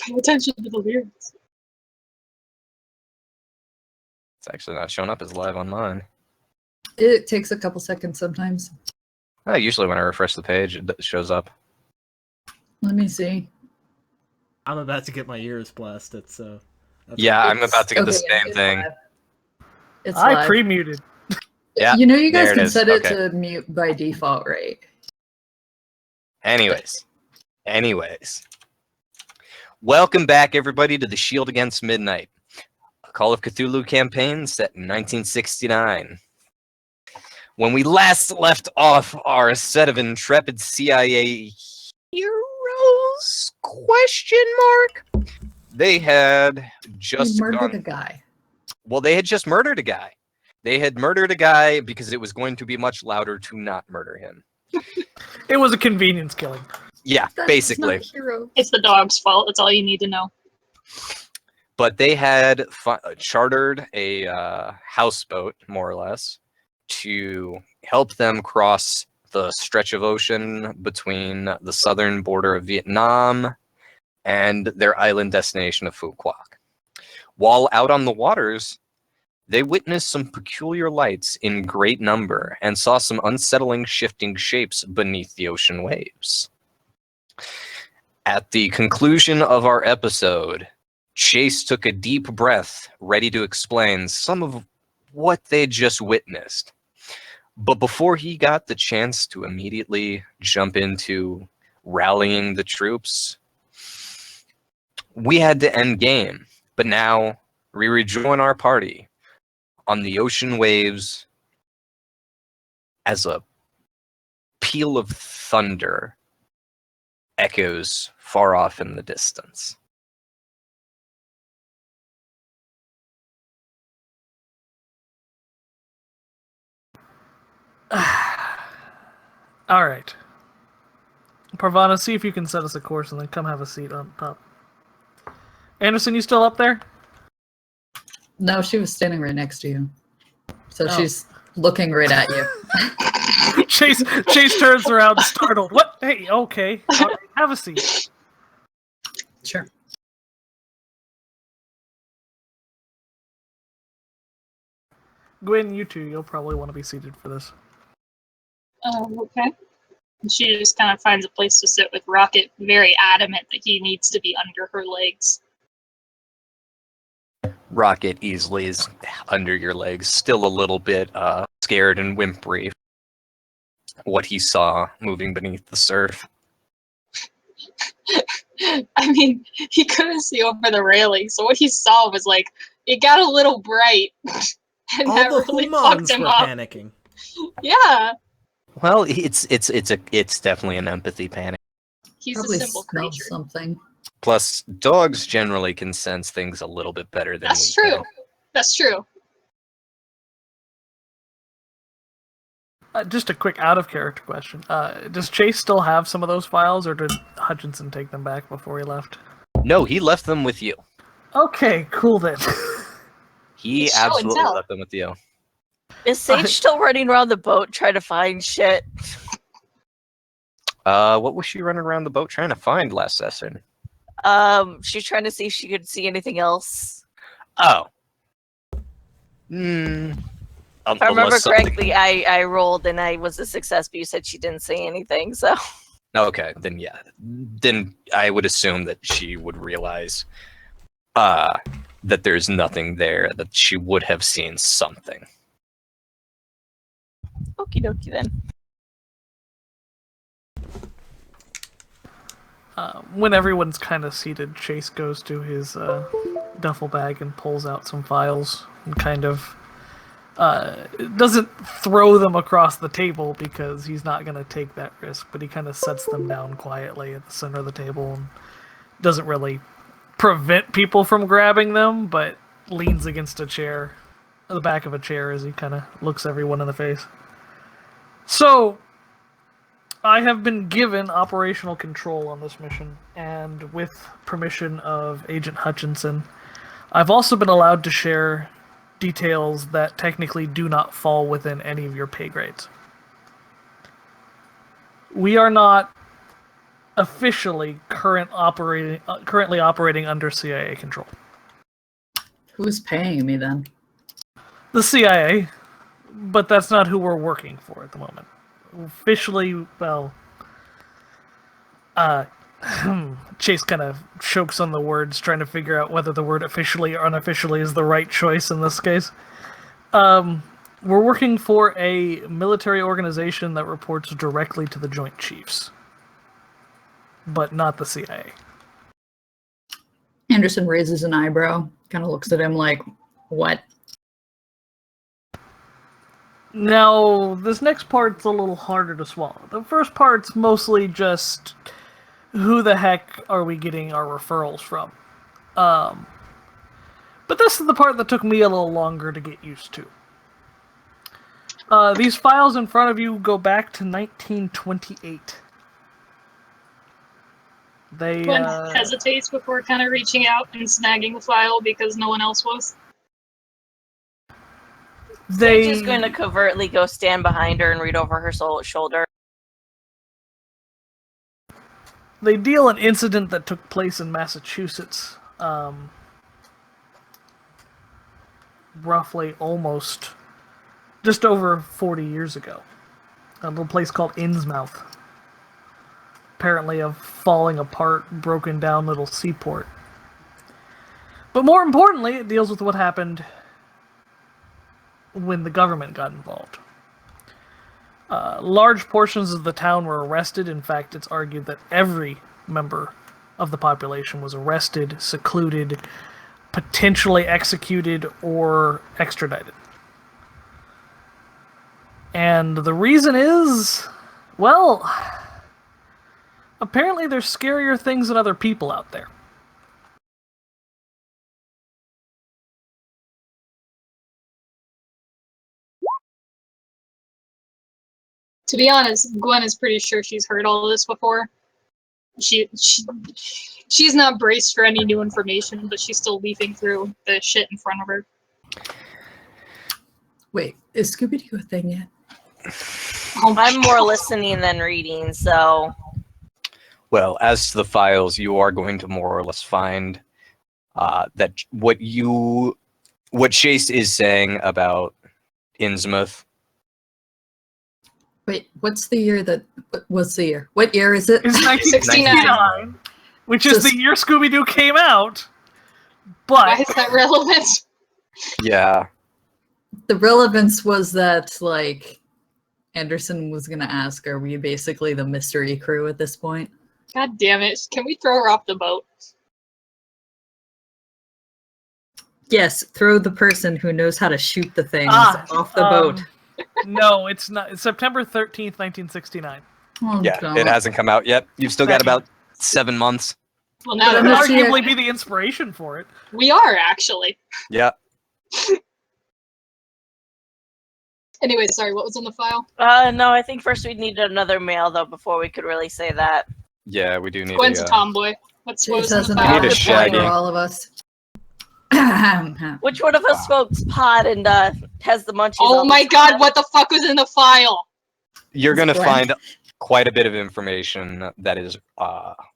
Pay attention to the lyrics. It's actually not showing up as live on mine. It takes a couple seconds sometimes. Usually when I refresh the page, it shows up. Let me see. I'm about to get my ears blasted, so... Yeah, I'm about to get the same thing. Live. It's I live. pre-muted. Yeah, you know you guys there it can is. set it Okay. to mute by default, right? Anyways. Welcome back, everybody, to the Shield Against Midnight, a Call of Cthulhu campaign set in 1969. When we last left off our set of intrepid CIA heroes, question mark? They had just murdered a guy. Well, they had just murdered a guy. They had murdered a guy because it was going to be much louder to not murder him. It was a convenience killing. Yeah, That's basically. not a hero. It's the dog's fault. That's all you need to know. But they had chartered a houseboat, more or less, to help them cross the stretch of ocean between the southern border of Vietnam and their island destination of Phu Quoc. While out on the waters, they witnessed some peculiar lights in great number and saw some unsettling shifting shapes beneath the ocean waves. At the conclusion of our episode, Chase took a deep breath, ready to explain some of what they just witnessed. But before he got the chance to immediately jump into rallying the troops, we had to end game. But now we rejoin our party on the ocean waves as a peal of thunder echoes far off in the distance. All right. Parvana, see if you can set us a course and then come have a seat on top. Anderson, you still up there? No, she was standing right next to you. So she's looking right at you. Chase turns around startled. What? Hey, okay. All right, have a seat. Sure. Gwen, you too. You'll probably want to be seated for this. Okay. And she just kind of finds a place to sit with Rocket, very adamant that he needs to be under her legs. Rocket easily is under your legs, still a little bit scared and whimpery. What he saw moving beneath the surf. I mean, he couldn't see over the railing, so what he saw was like, it got a little bright. And All that the really humans fucked him were up. panicking. Yeah. Well, it's definitely an empathy panic. He's Probably a simple smelled creature. something. Plus, dogs generally can sense things a little bit better than That's we true. can. That's true. Just a quick out-of-character question. Does Chase still have some of those files, or did Hutchinson take them back before he left? No, he left them with you. Okay, cool then. He It's show and absolutely tell. left them with you. Is Sage still running around the boat trying to find shit? What was she running around the boat trying to find last session? She's trying to see if she could see anything else. Oh. If I remember correctly, I rolled and I was a success, but you said she didn't say anything, so... Okay, then yeah. Then I would assume that she would realize that there's nothing there, that she would have seen something. Okie dokie then. When everyone's kind of seated, Chase goes to his duffel bag and pulls out some files and kind of doesn't throw them across the table because he's not going to take that risk, but he kind of sets them down quietly at the center of the table and doesn't really prevent people from grabbing them, but leans against a chair, the back of a chair, as he kind of looks everyone in the face. So, I have been given operational control on this mission, and with permission of Agent Hutchinson, I've also been allowed to share details that technically do not fall within any of your pay grades. We are not officially currently operating under CIA control. Who's paying me then? The CIA, but that's not who we're working for at the moment. Officially, well, Chase kind of chokes on the words, trying to figure out whether the word officially or unofficially is the right choice in this case. We're working for a military organization that reports directly to the Joint Chiefs, but not the CIA. Anderson raises an eyebrow, kind of looks at him like, what? Now, this next part's a little harder to swallow. The first part's mostly just who the heck are we getting our referrals from? But this is the part that took me a little longer to get used to. These files in front of you go back to 1928. Gwen hesitates before kind of reaching out and snagging the file because no one else was. Sage is going to covertly go stand behind her and read over her shoulder. They deal an incident that took place in Massachusetts, roughly almost just over 40 years ago. A little place called Innsmouth. Apparently a falling apart, broken down little seaport. But more importantly, it deals with what happened when the government got involved. Large portions of the town were arrested. In fact, it's argued that every member of the population was arrested, secluded, potentially executed, or extradited. And the reason is, well, apparently there's scarier things than other people out there. To be honest, Gwen is pretty sure she's heard all of this before. She's not braced for any new information, but she's still leafing through the shit in front of her. Wait, is Scooby-Doo a thing yet? Oh my I'm more God. listening than reading, so... Well, as to the files, you are going to more or less find that what Chase is saying about Innsmouth. Wait, what's the year that... What's the year? What year is it? It's 1969, which is the year Scooby-Doo came out, Why but... is that relevant? Yeah. The relevance was that, like, Anderson was going to ask, are we basically the mystery crew at this point? God damn it. Can we throw her off the boat? Yes, throw the person who knows how to shoot the things off the boat. No, it's not. It's September 13th, 1969. Oh, Yeah, God. it hasn't come out yet. You've still got about 7 months. Well, now That that would Unless arguably be the inspiration for it. we are, actually. Yeah. Anyway, sorry, what was in the file? No, I think first we'd need another male, though, before we could really say that. Yeah, we do need Gwen's a tomboy. What Chase was in has the an We need file? a outfit Shaggy. for all of us. Which one of us smokes pot and has the munchies? Oh all my the God, time? what the fuck was in the file? You're going to Gwen. find quite a bit of information that is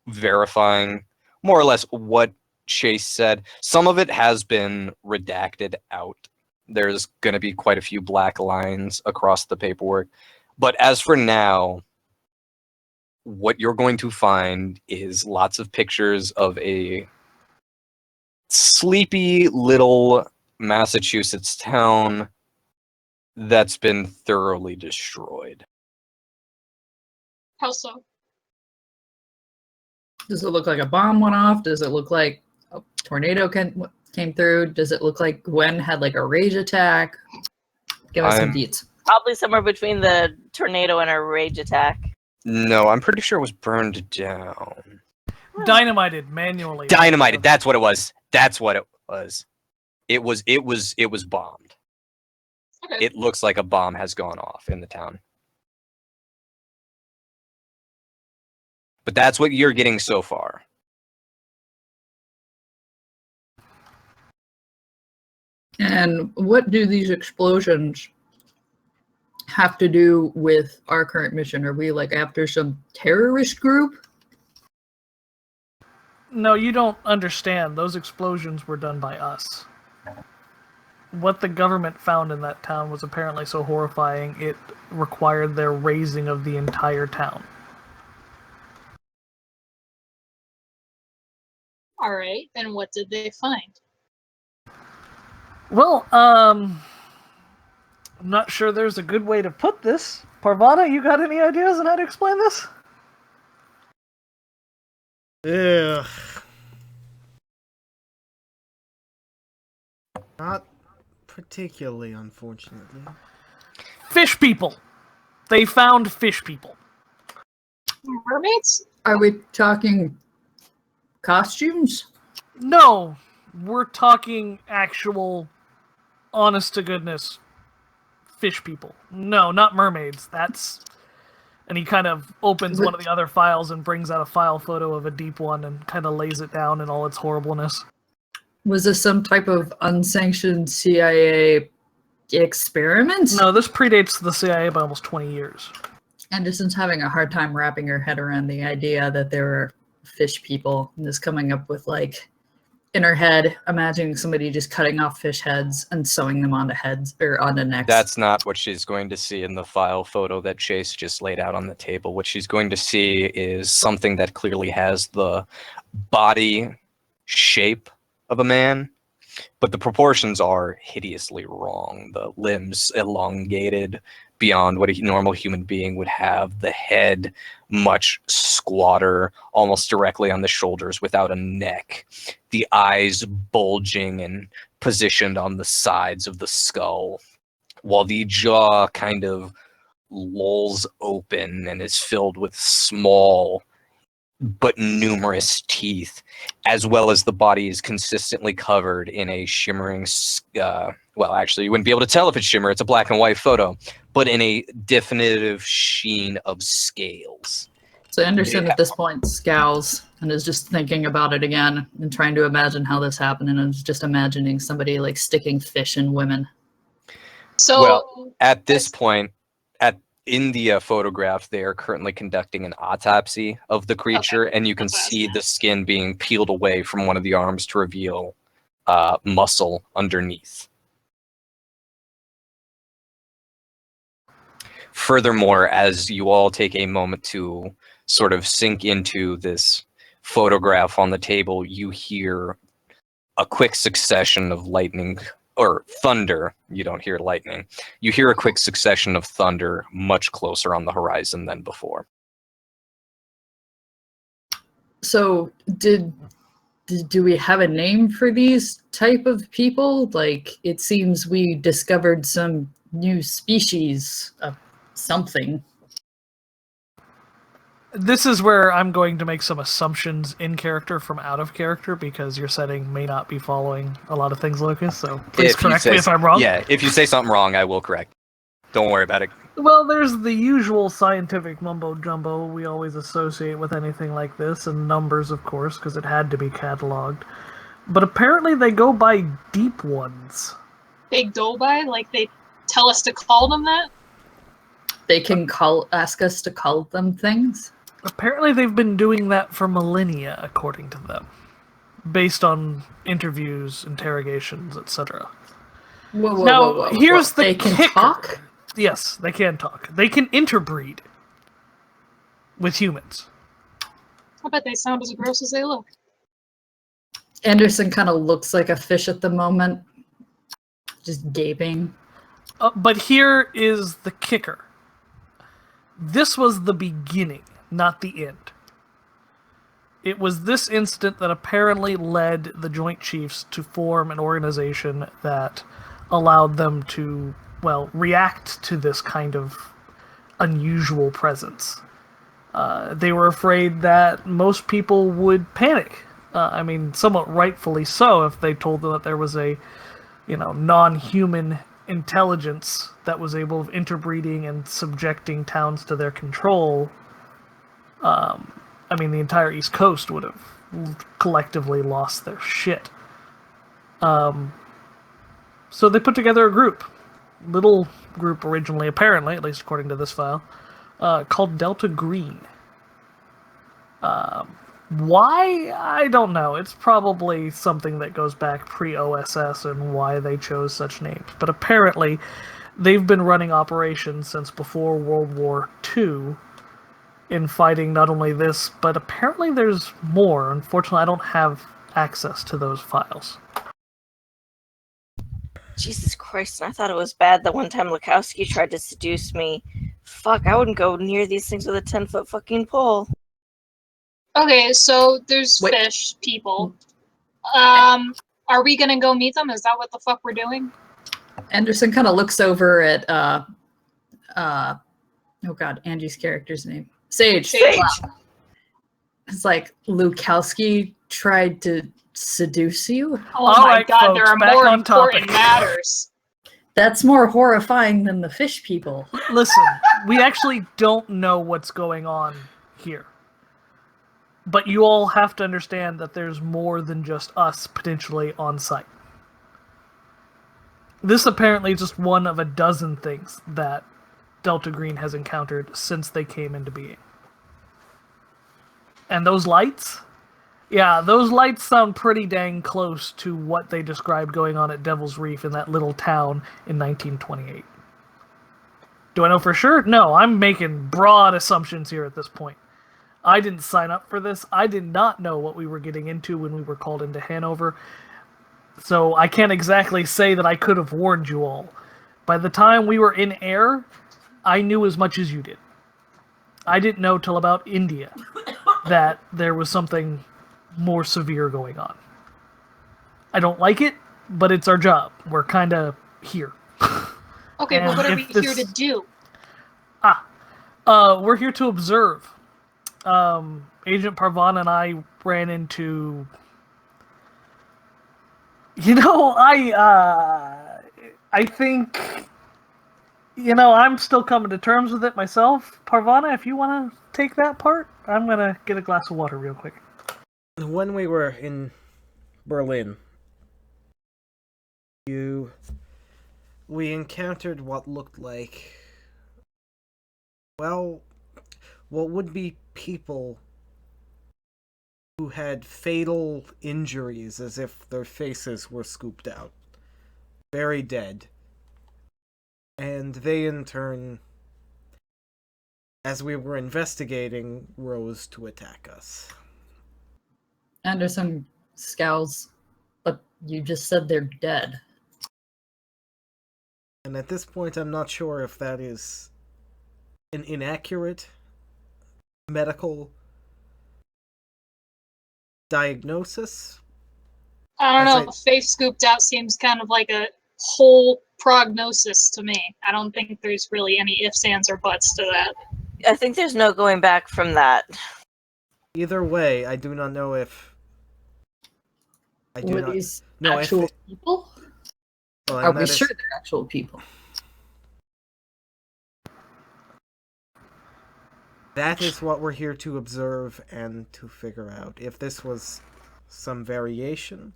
verifying more or less what Chase said. Some of it has been redacted out. There's going to be quite a few black lines across the paperwork. But as for now, what you're going to find is lots of pictures of a sleepy little Massachusetts town that's been thoroughly destroyed. How so? Does it look like a bomb went off? Does it look like a tornado came through? Does it look like Gwen had like a rage attack? Give us some deets. Probably somewhere between the tornado and a rage attack. No, I'm pretty sure it was burned down. Dynamited manually. Dynamited, that's what it was. That's what it was. It was bombed. Okay. It looks like a bomb has gone off in the town. But that's what you're getting so far. And what do these explosions have to do with our current mission? Are we like after some terrorist group? No, you don't understand. Those explosions were done by us. What the government found in that town was apparently so horrifying, it required their razing of the entire town. Alright, and what did they find? Well, I'm not sure there's a good way to put this. Parvana, you got any ideas on how to explain this? Ugh. Not particularly, unfortunately. Fish people! They found fish people. Mermaids? Are we talking costumes? No, we're talking actual, honest to goodness, fish people. No, not mermaids. That's... And he kind of opens one of the other files and brings out a file photo of a deep one and kind of lays it down in all its horribleness. Was this some type of unsanctioned CIA experiment? No, this predates the CIA by almost 20 years. Anderson's having a hard time wrapping her head around the idea that there were fish people and is coming up with, like, in her head, imagining somebody just cutting off fish heads and sewing them onto heads or onto necks. That's not what she's going to see in the file photo that Chase just laid out on the table. What she's going to see is something that clearly has the body shape of a man, but the proportions are hideously wrong. The limbs elongated beyond what a normal human being would have. The head much squatter, almost directly on the shoulders without a neck. The eyes bulging and positioned on the sides of the skull, while the jaw kind of lolls open and is filled with small but numerous teeth, as well as the body is consistently covered in a shimmering, well, actually, you wouldn't be able to tell if it's shimmer, it's a black and white photo, but in a definitive sheen of scales. So Anderson at this point scowls and is just thinking about it again and trying to imagine how this happened, and is just imagining somebody like sticking fish in women. So, Well, at this point, in the photograph, they are currently conducting an autopsy of the creature, and you can That's what I was see gonna the skin being peeled away from one of the arms to reveal muscle underneath. Furthermore, as you all take a moment to sort of sink into this photograph on the table, you hear a quick succession of lightning or thunder. You don't hear lightning. You hear a quick succession of thunder much closer on the horizon than before. So do we have a name for these type of people? Like, it seems we discovered some new species of something. This is where I'm going to make some assumptions in character from out of character, because your setting may not be following a lot of things, Lucas, so please If you correct say me if I'm wrong. Yeah, if you say something wrong, I will correct. Don't worry about it. Well, there's the usual scientific mumbo-jumbo we always associate with anything like this, and numbers, of course, because it had to be cataloged. But apparently they go by deep ones. they go by? Like, they tell us to call them that? They can ask us to call them things. Apparently they've been doing that for millennia, according to them, based on interviews, interrogations, etc. Whoa, here's the they can kicker. talk? Yes, they can talk. They can interbreed with humans. I bet they sound as gross as they look. Anderson kind of looks like a fish at the moment, just gaping. But here is the kicker. This was the beginning, not the end. It was this incident that apparently led the Joint Chiefs to form an organization that allowed them to, well, react to this kind of unusual presence. They were afraid that most people would panic. I mean, somewhat rightfully so, if they told them that there was a, non-human intelligence that was able of interbreeding and subjecting towns to their control. I mean, the entire East Coast would have collectively lost their shit. So they put together a group. Little group originally, apparently, at least according to this file, called Delta Green. Why? I don't know. It's probably something that goes back pre-OSS and why they chose such names. But apparently, they've been running operations since before World War II in fighting not only this, but apparently there's more. Unfortunately, I don't have access to those files. Jesus Christ, and I thought it was bad that one time Lukowski tried to seduce me. Fuck, I wouldn't go near these things with a 10-foot fucking pole. Okay, so there's Wait. fish people. Are we gonna go meet them? Is that what the fuck we're doing? Anderson kind of looks over at oh god, Angie's character's name. Sage. Sage. Wow. It's like Lukowski tried to seduce you? Oh All my right, god, folks, there are back more on topic. important matters. That's more horrifying than the fish people. Listen, we actually don't know what's going on here. But you all have to understand that there's more than just us potentially on site. This apparently is just one of a dozen things that Delta Green has encountered since they came into being. And those lights? Yeah, those lights sound pretty dang close to what they described going on at Devil's Reef in that little town in 1928. Do I know for sure? No, I'm making broad assumptions here at this point. I didn't sign up for this. I did not know what we were getting into when we were called into Hanover. So I can't exactly say that I could have warned you all. By the time we were in air, I knew as much as you did. I didn't know till about India that there was something more severe going on. I don't like it, but it's our job. We're kind of here. Okay, And but what are if we here this- to do? We're here to observe. Agent Parvan and I ran into... You know, I think... You know, I'm still coming to terms with it myself. Parvana, if you want to take that part, I'm going to get a glass of water real quick. When we were in Berlin, we encountered what looked like, well, what would be people who had fatal injuries as if their faces were scooped out. Very dead. And they in turn, as we were investigating, rose to attack us. Anderson scowls, but you just said they're dead. And at this point, I'm not sure if that is an inaccurate medical diagnosis. I don't As know. Faith scooped out seems kind of like a whole prognosis to me. I don't think there's really any ifs, ands, or buts to that. I think there's no going back from that. Either way, I do not know if... I do Were not these know actual if... people? Well, Are and we that is- sure they're actual people? That is what we're here to observe and to figure out. If this was some variation,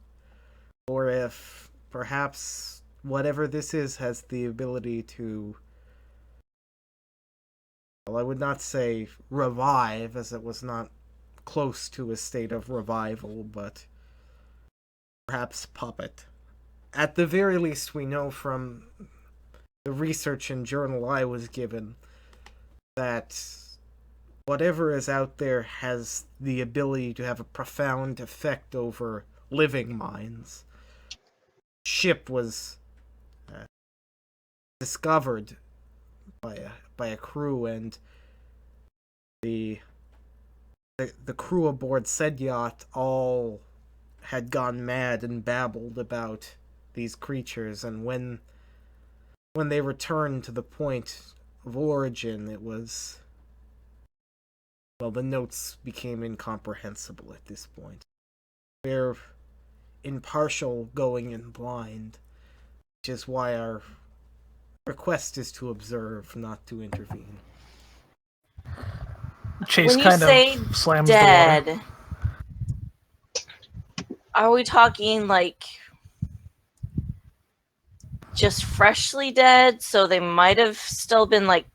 or if perhaps whatever this is has the ability to, well, I would not say revive, as it was not close to a state of revival, but perhaps puppet. At the very least, we know from the research and journal I was given that whatever is out there has the ability to have a profound effect over living minds. Ship was discovered by a crew, and the crew aboard said yacht all had gone mad and babbled about these creatures, and when they returned to the point of origin, it was... well, the notes became incomprehensible at this point. We're impartial going in blind, which is why our request is to observe, not to intervene. Chase When you kind say of slams the water. dead, are we talking like just freshly dead? So they might have still been like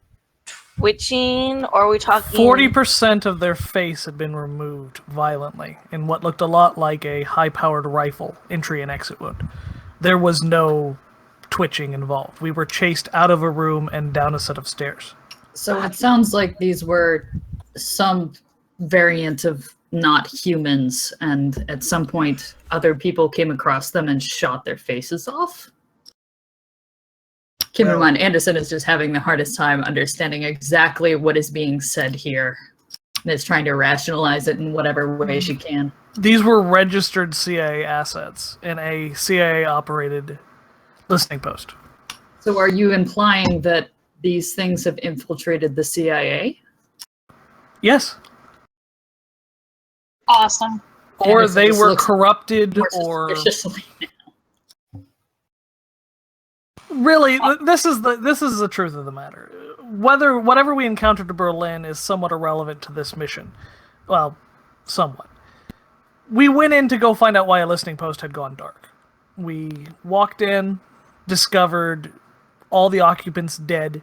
twitching, or are we talking 40% of their face had been removed violently in what looked a lot like a high-powered rifle entry and exit wound. There was no twitching involved. We were chased out of a room and down a set of stairs. So it sounds like these were some variant of not humans, and at some point other people came across them and shot their faces off? Keep in mind, Anderson is just having the hardest time understanding exactly what is being said here, and is trying to rationalize it in whatever way she can. These were registered CIA assets in a CIA-operated listening post. So are you implying that these things have infiltrated the CIA? Yes. Awesome. Or Anderson they just were looks corrupted, more or suspiciously. really, this is the truth of the matter. Whatever we encountered in Berlin is somewhat irrelevant to this mission. Well, somewhat. We went in to go find out why a listening post had gone dark. We walked in, discovered all the occupants dead,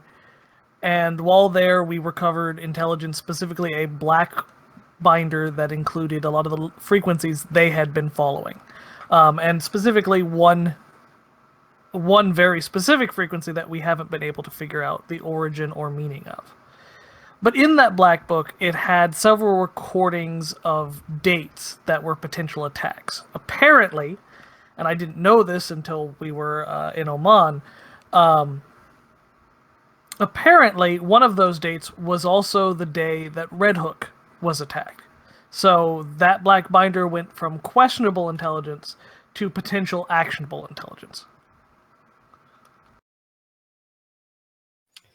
and while there, we recovered intelligence, specifically a black binder that included a lot of the frequencies they had been following. And specifically one very specific frequency that we haven't been able to figure out the origin or meaning of. But in that black book, it had several recordings of dates that were potential attacks. Apparently, and I didn't know this until we were in Oman, apparently one of those dates was also the day that Red Hook was attacked. So that black binder went from questionable intelligence to potential actionable intelligence.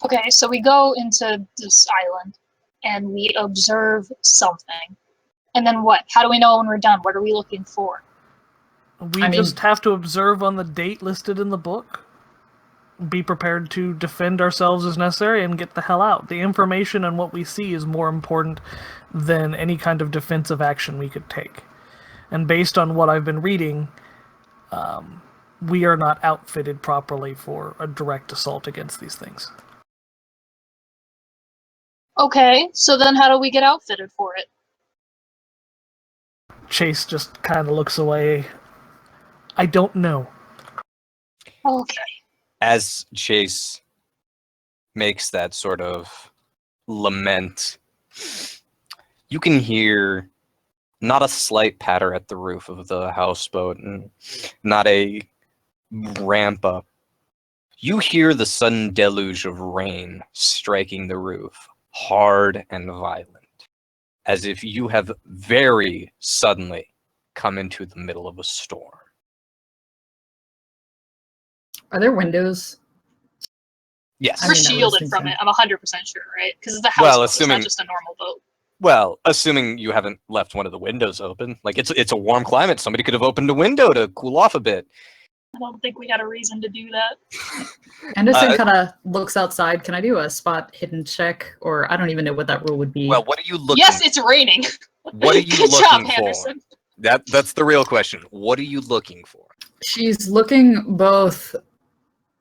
Okay, so we go into this island and we observe something. And then what? How do we know when we're done? What are we looking for? We just have to observe on the date listed in the book, be prepared to defend ourselves as necessary, and get the hell out. The information and what we see is more important than any kind of defensive action we could take. And based on what I've been reading, we are not outfitted properly for a direct assault against these things. Okay, so then how do we get outfitted for it? Chase just kind of looks away. I don't know. Okay. As Chase makes that sort of lament, you can hear not a slight patter at the roof of the houseboat, and not a ramp up. You hear the sudden deluge of rain striking the roof, hard and violent, as if you have very suddenly come into the middle of a storm. Are there windows? Yes. I We're mean, I would shielded assume from so. it, I'm 100% sure, right? Because it's a Well, houseboat, it's assuming- not just a normal boat. Well, assuming you haven't left one of the windows open. Like, it's a warm climate. Somebody could have opened a window to cool off a bit. I don't think we had a reason to do that. Anderson kind of looks outside. Can I do a spot hidden check? Or I don't even know what that rule would be. Well, what are you looking Yes, it's raining. What are you Good looking job, for? Anderson. That's the real question. What are you looking for? She's looking both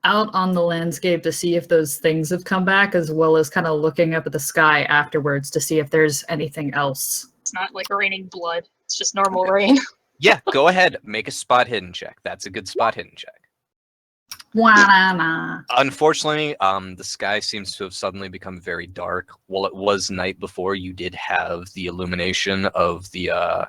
out on the landscape to see if those things have come back, as well as kind of looking up at the sky afterwards to see if there's anything else. It's not like raining blood. It's just normal rain. Yeah, go ahead. Make a spot hidden check. That's a good spot hidden check. Wah-na-na. Unfortunately, the sky seems to have suddenly become very dark. While it was night before, you did have the illumination of the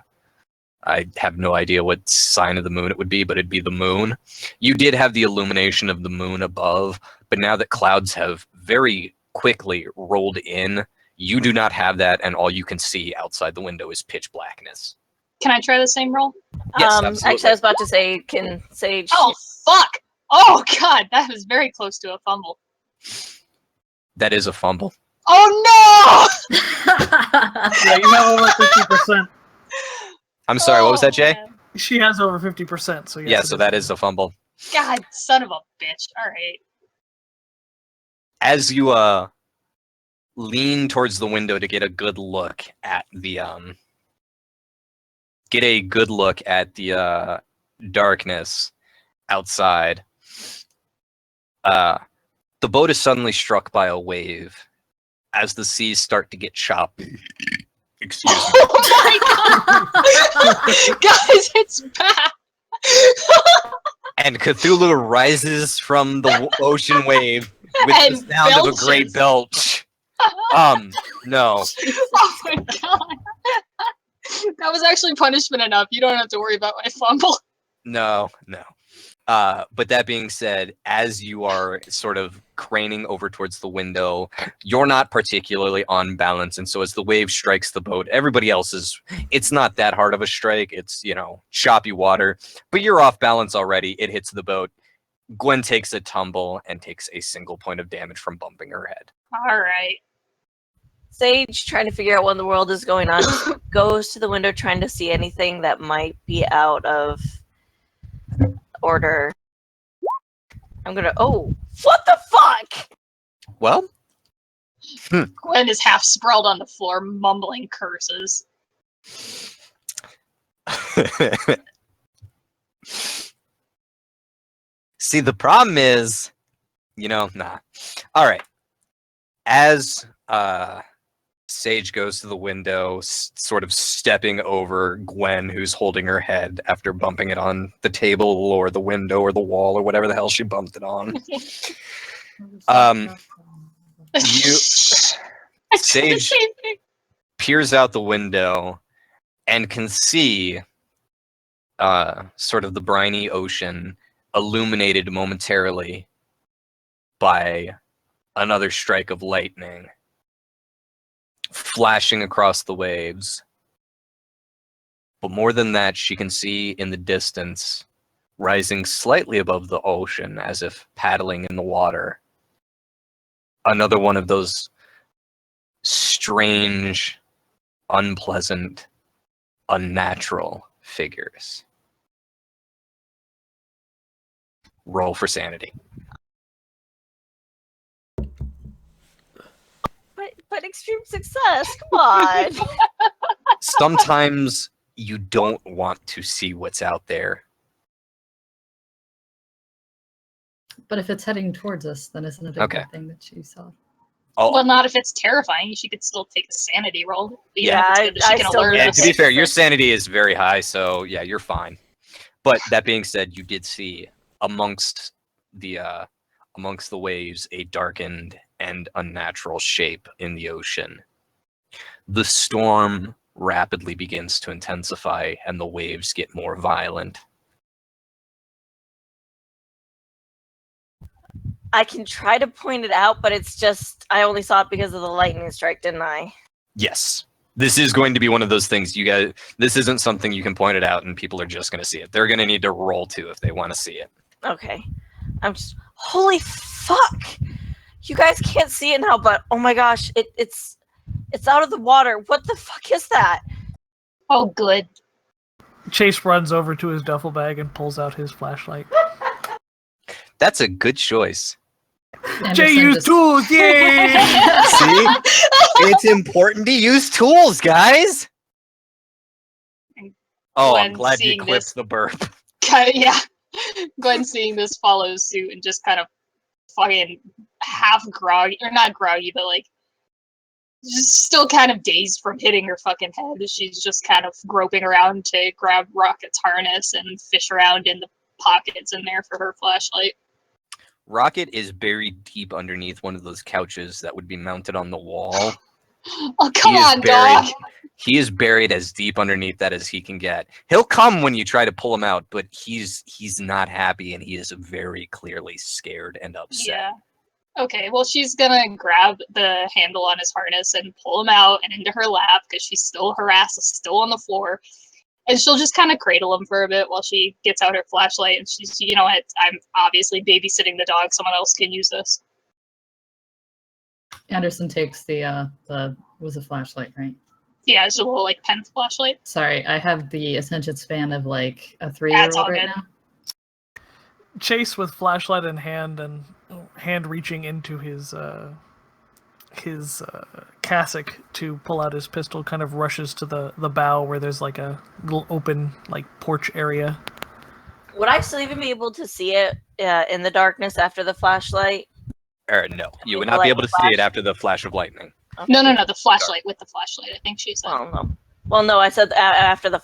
I have no idea what sign of the moon it would be, but it'd be the moon. You did have the illumination of the moon above, but now that clouds have very quickly rolled in, you do not have that, and all you can see outside the window is pitch blackness. Can I try the same roll? Yes, Actually, absolutely. I was about to say, can Sage... Oh, fuck! Oh, God, that was very close to a fumble. That is a fumble. Oh, no! Yeah, you have over 50%. I'm sorry, what was that, Oh, Jay? man. She has over 50%, so yes. Yeah, it so that is a fumble. God, son of a bitch. All right. As you lean towards the window to get a good look at the darkness outside, the boat is suddenly struck by a wave as the seas start to get choppy. Excuse me. Oh my god! Guys, it's bad! And Cthulhu rises from the ocean wave with the And sound of a great belch. No. Oh my god. That was actually punishment enough. You don't have to worry about my fumble. No. But that being said, as you are sort of craning over towards the window, you're not particularly on balance. And so as the wave strikes the boat, everybody else is, it's not that hard of a strike. It's, choppy water, but you're off balance already. It hits the boat. Gwen takes a tumble and takes a single point of damage from bumping her head. Alright. Sage, trying to figure out what in the world is going on, goes to the window trying to see anything that might be out of order. I'm gonna. Oh, what the fuck? Well, Gwen is half sprawled on the floor, mumbling curses. see, the problem is, nah. All right. As Sage goes to the window, sort of stepping over Gwen, who's holding her head after bumping it on the table or the window or the wall or whatever the hell she bumped it on. Sage peers out the window and can see sort of the briny ocean illuminated momentarily by another strike of lightning flashing across the waves. But more than that, she can see in the distance, rising slightly above the ocean as if paddling in the water, another one of those strange, unpleasant, unnatural figures. Roll for sanity. But extreme success. Come on. Sometimes you don't want to see what's out there. But if it's heading towards us, then isn't it a Okay. good thing that she saw? Oh, Well, not if it's terrifying. She could still take a sanity roll. Even Yeah, if it's good that she I can still alert do. yeah, us. to be fair, your sanity is very high, so yeah, you're fine. But that being said, you did see amongst the waves a darkened and unnatural shape in the ocean. The storm rapidly begins to intensify and the waves get more violent. I can try to point it out, but it's just I only saw it because of the lightning strike, didn't I? Yes. This is going to be one of those things you guys, this isn't something you can point it out and people are just going to see it. They're going to need to roll too if they want to see it. Okay. I'm just holy fuck. You guys can't see it now, but oh my gosh, it's out of the water. What the fuck is that? Oh, good. Chase runs over to his duffel bag and pulls out his flashlight. That's a good choice. Jay Anderson used just- tools, yay! See? It's important to use tools, guys. Oh, I'm Gwen glad you seeing clipped this- the burp. Yeah. Gwen seeing this follows suit and just kind of fucking half groggy, or not groggy, but like just still kind of dazed from hitting her fucking head. She's just kind of groping around to grab Rocket's harness and fish around in the pockets in there for her flashlight. Rocket is buried deep underneath one of those couches that would be mounted on the wall. Oh, come He is on, buried- dog! He is buried as deep underneath that as he can get. He'll come when you try to pull him out, but he's not happy and he is very clearly scared and upset. Yeah. Okay, well, she's gonna grab the handle on his harness and pull him out and into her lap because she's still, her ass is still on the floor. And she'll just kind of cradle him for a bit while she gets out her flashlight and she's, you know what, I'm obviously babysitting the dog, someone else can use this. Anderson takes the was a flashlight, right? Yeah, it's a little, like, pen flashlight. Sorry, I have the attention span of like a That's 3-year-old all right good. now. Chase with flashlight in hand and hand reaching into his cassock to pull out his pistol, kind of rushes to the bow where there's like a little open like porch area. Would I still even be able to see it in the darkness after the flashlight? No, you would not be able to see it after the flash of lightning. No, the flashlight with the flashlight. I think she said. Well, no. Well, no, I said after the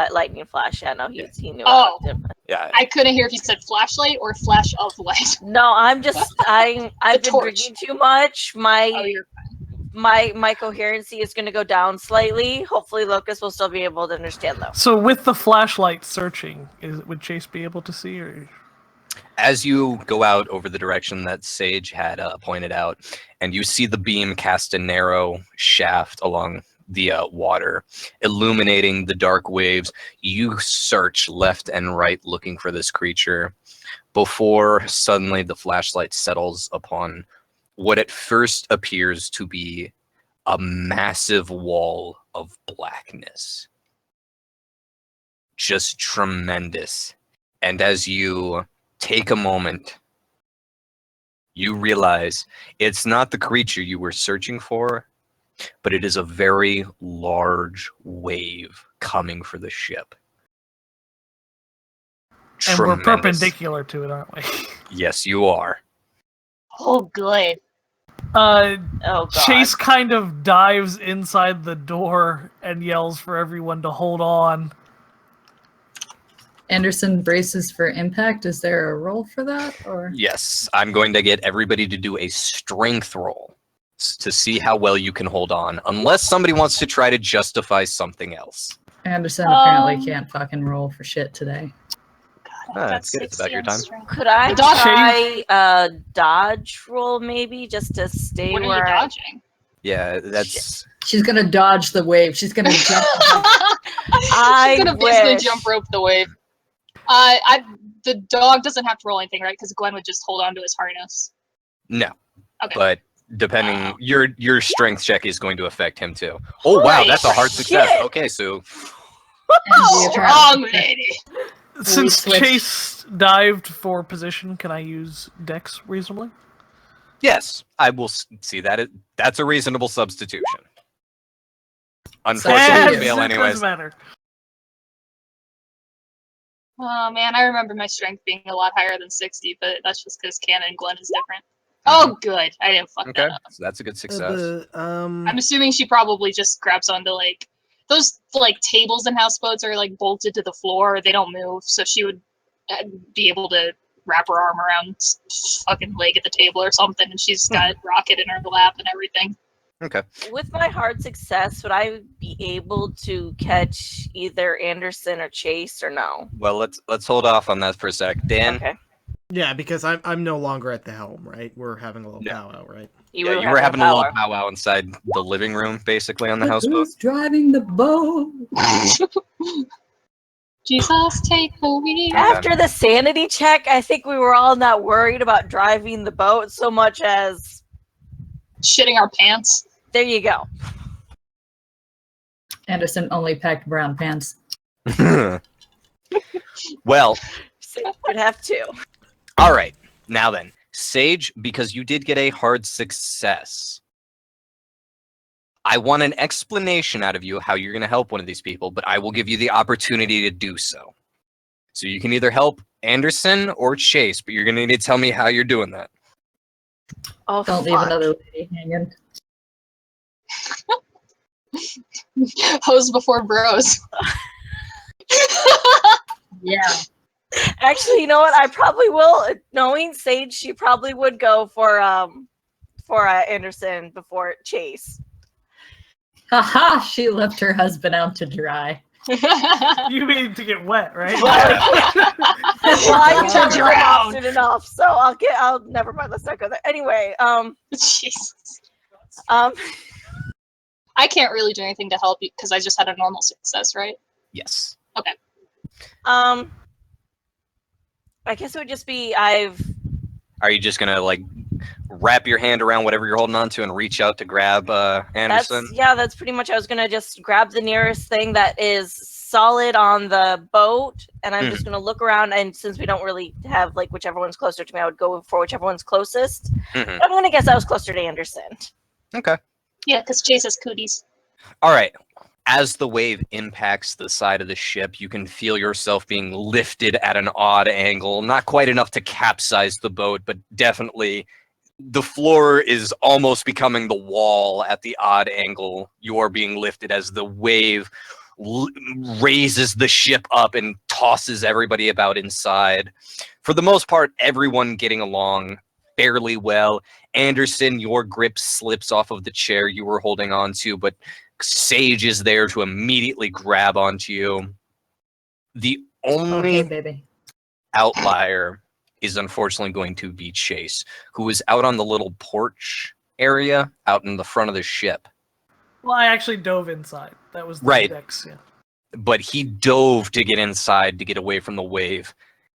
lightning flash. Yeah, no, he knew. Oh. Yeah. I couldn't hear if you said flashlight or flash of light. No, I've been torch. drinking too much. Oh, you're My coherency is going to go down slightly. Hopefully, Locust will still be able to understand though. So with the flashlight searching, would Chase be able to see? Or As you go out over the direction that Sage had pointed out, and you see the beam cast a narrow shaft along the water, illuminating the dark waves, you search left and right looking for this creature before suddenly the flashlight settles upon what at first appears to be a massive wall of blackness. Just tremendous. And as you take a moment, you realize it's not the creature you were searching for, but it is a very large wave coming for the ship. and we're Tremendous. perpendicular to it, aren't we? Yes, you are. Oh, good. Oh God. Chase kind of dives inside the door and yells for everyone to hold on. Anderson braces for impact. Is there a roll for that, or Yes, I'm going to get everybody to do a strength roll to see how well you can hold on, unless somebody wants to try to justify something else. Anderson apparently can't fucking roll for shit today? That's good. It's about your time. Could I Dodge. try a dodge roll maybe just to stay What are you where dodging? Yeah, that's... She's gonna dodge the wave. She's gonna jump. I She's gonna basically wish. jump rope the wave. The dog doesn't have to roll anything, right? Because Gwen would just hold on to his harness. No. Okay. But depending, your strength check is going to affect him too. Oh, wow, Holy that's a hard success. shit. Okay, so... Strong lady. Since switch. Chase dived for position, can I use Dex reasonably? Yes, I will see that. That's a reasonable substitution. Unfortunately, you fail it anyways. doesn't matter. Oh man, I remember my strength being a lot higher than 60, but that's just because Cannon and Gwen is different. Oh, good. I didn't fuck Okay, that up. so that's a good success. I'm assuming she probably just grabs onto like those like tables in houseboats are like bolted to the floor. They don't move, so she would be able to wrap her arm around fucking leg at the table or something, and she's got Rocket in her lap and everything. Okay. With my hard success, would I be able to catch either Anderson or Chase or no? Well, let's hold off on that for a sec. Dan, Okay. Yeah, because I'm no longer at the helm, right? We're having a little Yeah. powwow, right? you were having a little powwow inside the living room, basically, on the houseboat. Who's driving the boat? Jesus, take the wheel. After the sanity check, I think we were all not worried about driving the boat so much as Shitting our pants. there you go. Anderson only packed brown pants. Well, So you'd have to. all right. Now then, Sage, because you did get a hard success, I want an explanation out of you how you're going to help one of these people, but I will give you the opportunity to do so. So you can either help Anderson or Chase, but you're going to need to tell me how you're doing that. Oh, Don't leave another lady hanging. Hose before bros. Yeah. Actually, you know what? I probably will. Knowing Sage, she probably would go for Anderson before Chase. Haha, she left her husband out to dry. You mean to get wet, right? Well, I To can never drown. soon enough, so I'll never mind. Let's not go there. Anyway, Jesus. um, I can't really do anything to help you because I just had a normal success, right? Yes. I guess it would just be Are you just going to, like, wrap your hand around whatever you're holding on to and reach out to grab Anderson? that's pretty much. I was gonna just grab the nearest thing that is solid on the boat, and I'm just gonna look around. And since we don't really have like whichever one's closer to me, I would go for whichever one's closest. Mhm. I'm gonna guess I was closer to Anderson. Okay. Yeah, because Chase has cooties. All right. As the wave impacts the side of the ship, you can feel yourself being lifted at an odd angle. Not quite enough to capsize the boat, but definitely the floor is almost becoming the wall at the odd angle you're being lifted as the wave raises the ship up and tosses everybody about inside. For the most part, everyone getting along fairly well. Anderson, your grip slips off of the chair you were holding on to, but Sage is there to immediately grab onto you. The only Okay, baby. outlier is unfortunately going to be Chase, who is out on the little porch area out in the front of the ship. Well, I actually dove inside. That was the Right. dex, yeah. But he dove to get inside to get away from the wave,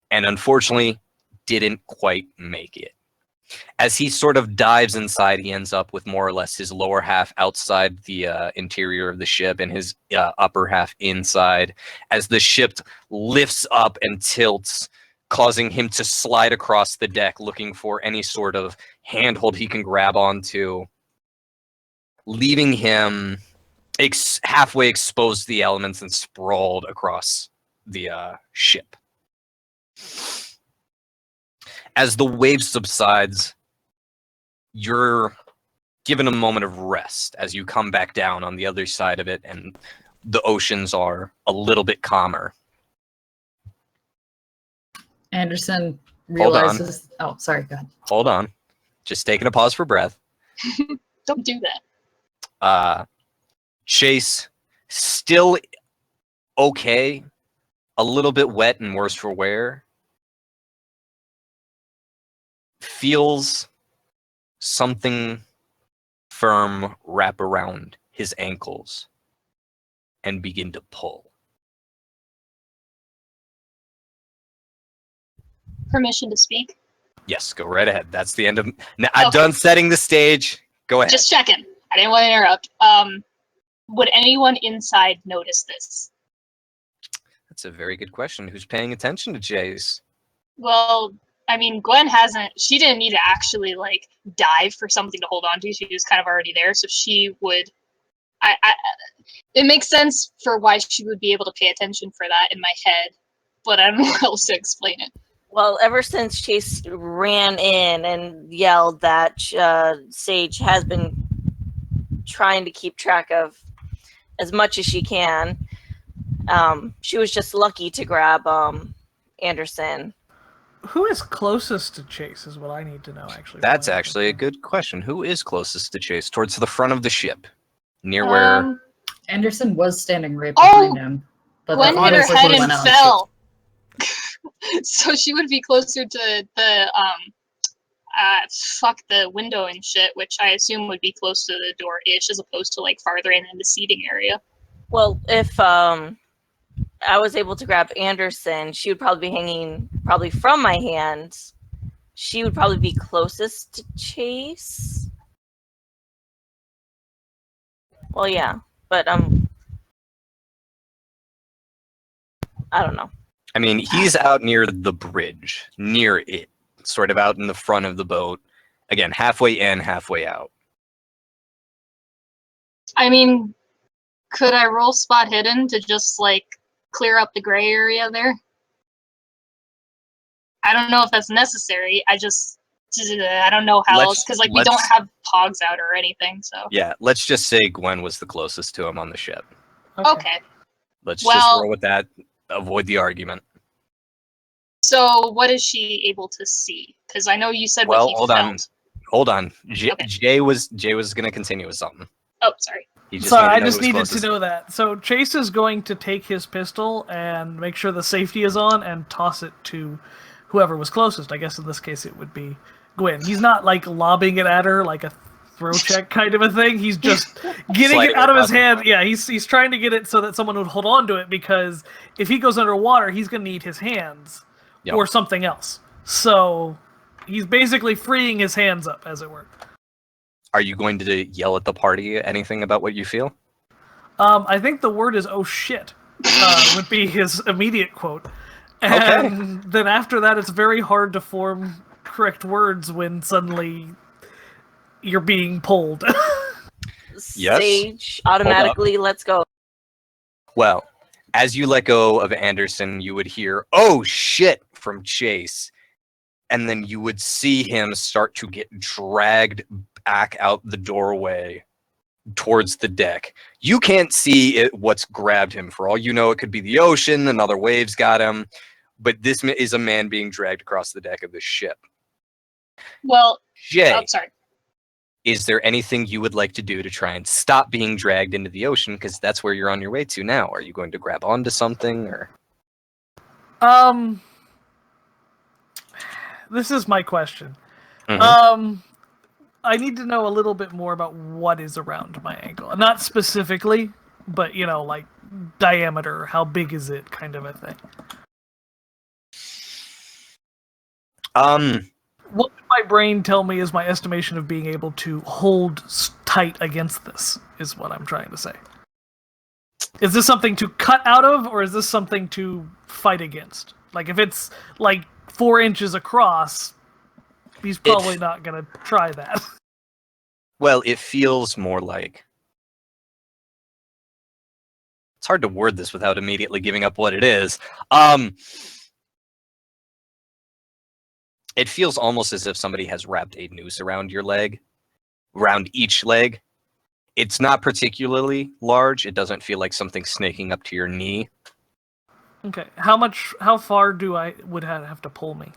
and unfortunately didn't quite make it. As he sort of dives inside, he ends up with more or less his lower half outside the interior of the ship and his upper half inside, as the ship lifts up and tilts, causing him to slide across the deck looking for any sort of handhold he can grab onto, leaving him halfway exposed to the elements and sprawled across the ship. As the wave subsides, you're given a moment of rest as you come back down on the other side of it, and the oceans are a little bit calmer. Anderson Hold on. realizes. Oh, sorry. Go ahead. Hold on. Just taking a pause for breath. Don't do that. Chase, still okay, a little bit wet and worse for wear, feels something firm wrap around his ankles and begin to pull. Permission to speak? Yes, go right ahead. That's the end of... Now, I'm done setting the stage. Go ahead. Just checking. I didn't want to interrupt. Would anyone inside notice this? That's a very good question. Who's paying attention to Jace? Well, I mean, Gwen hasn't. She didn't need to actually like dive for something to hold on to. She was kind of already there, so she would. It makes sense for why she would be able to pay attention for that in my head, but I don't know how else to explain it. Well, ever since Chase ran in and yelled that Sage has been trying to keep track of as much as she can, she was just lucky to grab Anderson. Who is closest to Chase is what I need to know, actually. That's actually a good question. Who is closest to Chase? Towards the front of the ship, near where... Anderson was standing right Oh! behind him. But Gwen that hit her obviously head went and out. fell. So she would be closer to the window and shit, which I assume would be close to the door-ish as opposed to like farther in the seating area. Well, if I was able to grab Anderson, she would probably be hanging from my hands. She would probably be closest to Chase. Well, yeah, but I don't know. I mean, he's out near the bridge, near it, sort of out in the front of the boat. Again, halfway in, halfway out. I mean, could I roll spot hidden to just like clear up the gray area there? I don't know if that's necessary. I don't know how else, because like we don't have pogs out or anything. So yeah, let's just say Gwen was the closest to him on the ship. Okay. Let's just roll with that. Avoid the argument. So what is she able to see? Because I know you said what he felt. Hold on. Okay. Jay was going to continue with something. Oh, sorry. I just needed to know that. So Chase is going to take his pistol and make sure the safety is on and toss it to whoever was closest. I guess in this case it would be Gwen. He's not like lobbing it at her like a throw check kind of a thing. He's just getting it out of his hand. Yeah, he's trying to get it so that someone would hold on to it, because if he goes underwater, he's going to need his hands or something else. So he's basically freeing his hands up, as it were. Are you going to yell at the party anything about what you feel? I think the word is "oh shit" would be his immediate quote. And then after that, it's very hard to form correct words when suddenly you're being pulled. Yes. Sage automatically lets go. Well, as you let go of Anderson, you would hear "oh shit" from Chase, and then you would see him start to get dragged back out the doorway towards the deck. You can't see what's grabbed him. For all you know, it could be the ocean, another wave's got him, but this is a man being dragged across the deck of the ship. Well, Jay, I'm sorry. is there anything you would like to do to try and stop being dragged into the ocean? Because that's where you're on your way to now. Are you going to grab onto something, or? This is my question. Mhm. I need to know a little bit more about what is around my ankle. Not specifically, but, like diameter, how big is it, kind of a thing. What would my brain tell me is my estimation of being able to hold tight against this, is what I'm trying to say. Is this something to cut out of, or is this something to fight against? Like, if it's, 4 inches across, he's probably not going to try that. Well, it feels more like... It's hard to word this without immediately giving up what it is. It feels almost as if somebody has wrapped a noose around your leg, around each leg. It's not particularly large. It doesn't feel like something snaking up to your knee. Okay, how far would have to pull me?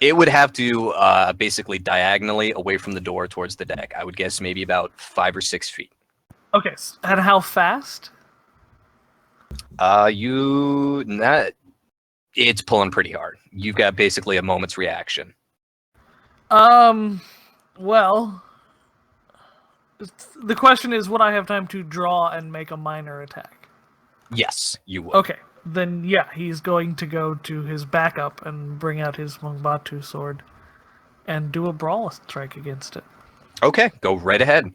It would have to basically diagonally away from the door towards the deck. I would guess maybe about 5 or 6 feet. Okay, and how fast? It's pulling pretty hard. You've got basically a moment's reaction. Well, the question is, would I have time to draw and make a minor attack? Yes, you would. Okay, then yeah, he's going to go to his backup and bring out his Mongbatu sword and do a brawl strike against it. Okay, go right ahead.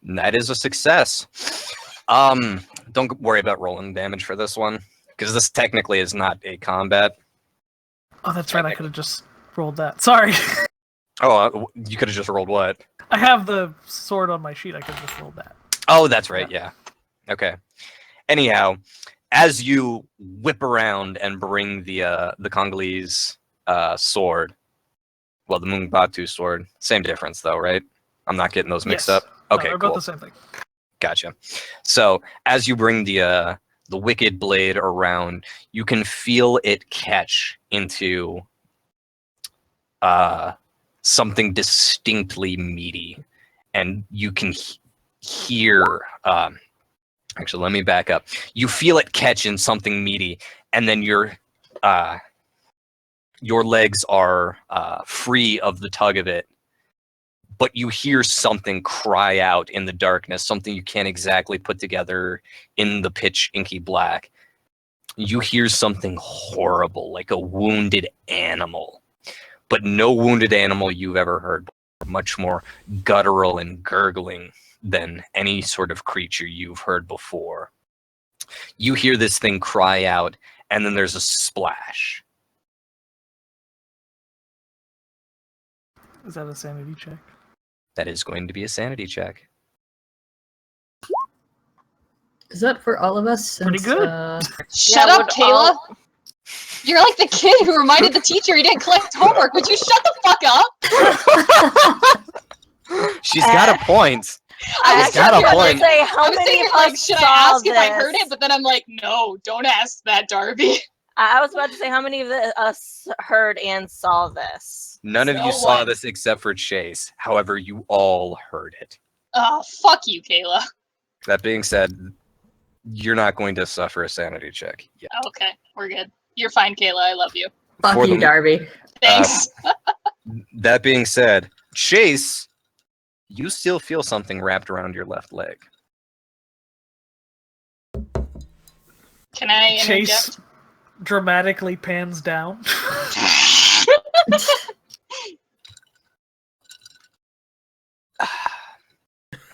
That is a success. Don't worry about rolling damage for this one, because this technically is not a combat. Oh, that's right, I could have just rolled that. Sorry. Oh, you could have just rolled what? I have the sword on my sheet, I could have just rolled that. Oh, that's right, yeah. Okay. Anyhow, as you whip around and bring the Congolese sword, well, the Mungbatu sword, same difference though, right? I'm not getting those mixed up. Okay, they're cool. both the same thing. Gotcha. So as you bring the wicked blade around, you can feel it catch into something distinctly meaty, and you can hear. Actually, let me back up. You feel it catch in something meaty, and then your legs are free of the tug of it. But you hear something cry out in the darkness, something you can't exactly put together in the pitch inky black. You hear something horrible, like a wounded animal. But no wounded animal you've ever heard before. Much more guttural and gurgling than any sort of creature you've heard before. You hear this thing cry out, and then there's a splash. Is that a sanity check? That is going to be a sanity check. Is that for all of us? Pretty Since, good. Shut That up, would Kayla. You're like the kid who reminded the teacher he didn't collect homework. Would you shut the fuck up? She's got a point. I She's got a actually was point. gonna say, how I was many thinking, of like, us should I saw ask if I heard this? it? But then I'm like, no, don't ask that, Darby. I was about to say, how many of us heard and saw this? None of No you saw one. this except for Chase. However, you all heard it. Oh, fuck you, Kayla. That being said, you're not going to suffer a sanity check yet. Oh, okay, we're good. You're fine, Kayla. I love you. fuck For you, the- Darby. Thanks. That being said, Chase, you still feel something wrapped around your left leg. Can I Chase interject? dramatically pans down.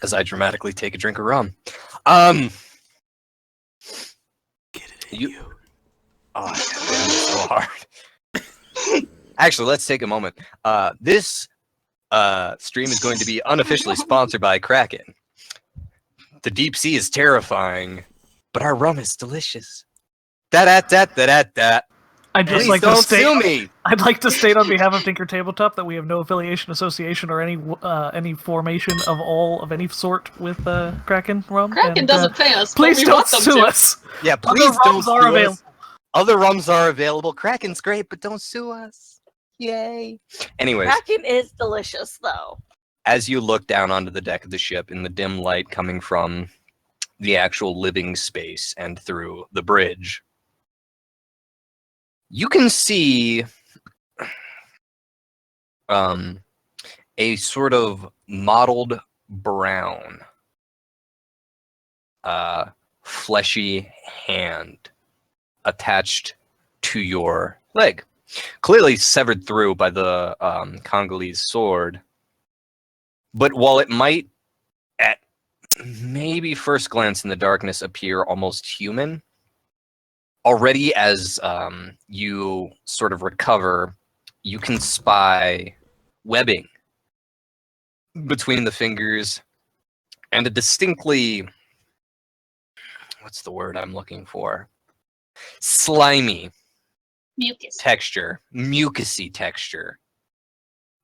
As I dramatically take a drink of rum. You. Oh, I damn it so hard. Actually, let's take a moment. This stream is going to be unofficially sponsored by Kraken. The deep sea is terrifying, but our rum is delicious. Da-da-da-da-da-da. I'd just Please like to don't state. sue me. I'd like to state on behalf of Tinker Tabletop that we have no affiliation, association, or any formation of any sort with Kraken Rum. Kraken and, doesn't pay us, but Please we don't want them sue to. us. Yeah, Other please don't rums sue are us. available. Other rums are available. Kraken's great, but don't sue us. Yay. Anyways, Kraken is delicious, though. as you look down onto the deck of the ship in the dim light coming from the actual living space and through the bridge, you can see a sort of mottled brown, fleshy hand attached to your leg, clearly severed through by the Congolese sword. But while it might, at maybe first glance in the darkness, appear almost human, already as you sort of recover, you can spy webbing between the fingers and a distinctly, what's the word I'm looking for? Slimy Mucus. texture, mucusy texture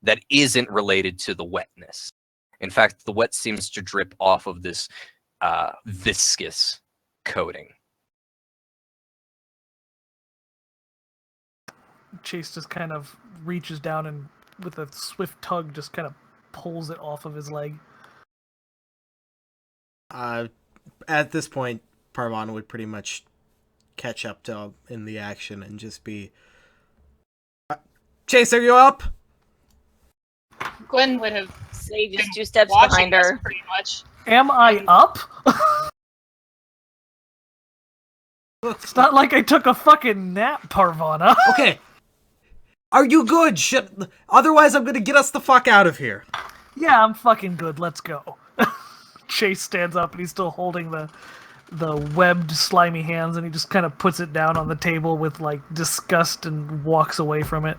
that isn't related to the wetness. In fact, the wet seems to drip off of this viscous coating. Chase just kind of reaches down and, with a swift tug, just kind of pulls it off of his leg. At this point, Parvana would pretty much catch up to in the action and just be, Chase, are you up? Gwen would have Sage is been 2 steps watching behind us her. pretty much. Am I up? It's not like I took a fucking nap, Parvana. Okay. Are you good? Otherwise, I'm gonna get us the fuck out of here. Yeah, I'm fucking good. Let's go. Chase stands up and he's still holding the webbed, slimy hands, and he just kind of puts it down on the table with like disgust and walks away from it.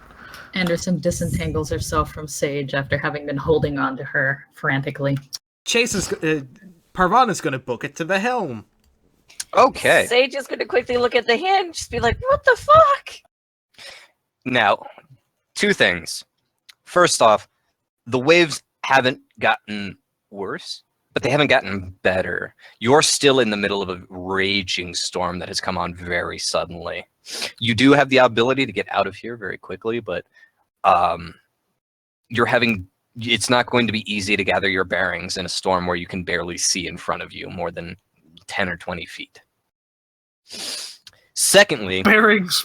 Anderson disentangles herself from Sage after having been holding on to her frantically. Chase is Parvana's gonna book it to the helm. Okay. Sage is going to quickly look at the hand and just be like, what the fuck? Now, two things. First off, the waves haven't gotten worse, but they haven't gotten better. You're still in the middle of a raging storm that has come on very suddenly. You do have the ability to get out of here very quickly, but it's not going to be easy to gather your bearings in a storm where you can barely see in front of you more than 10 or 20 feet. Secondly, Bearings.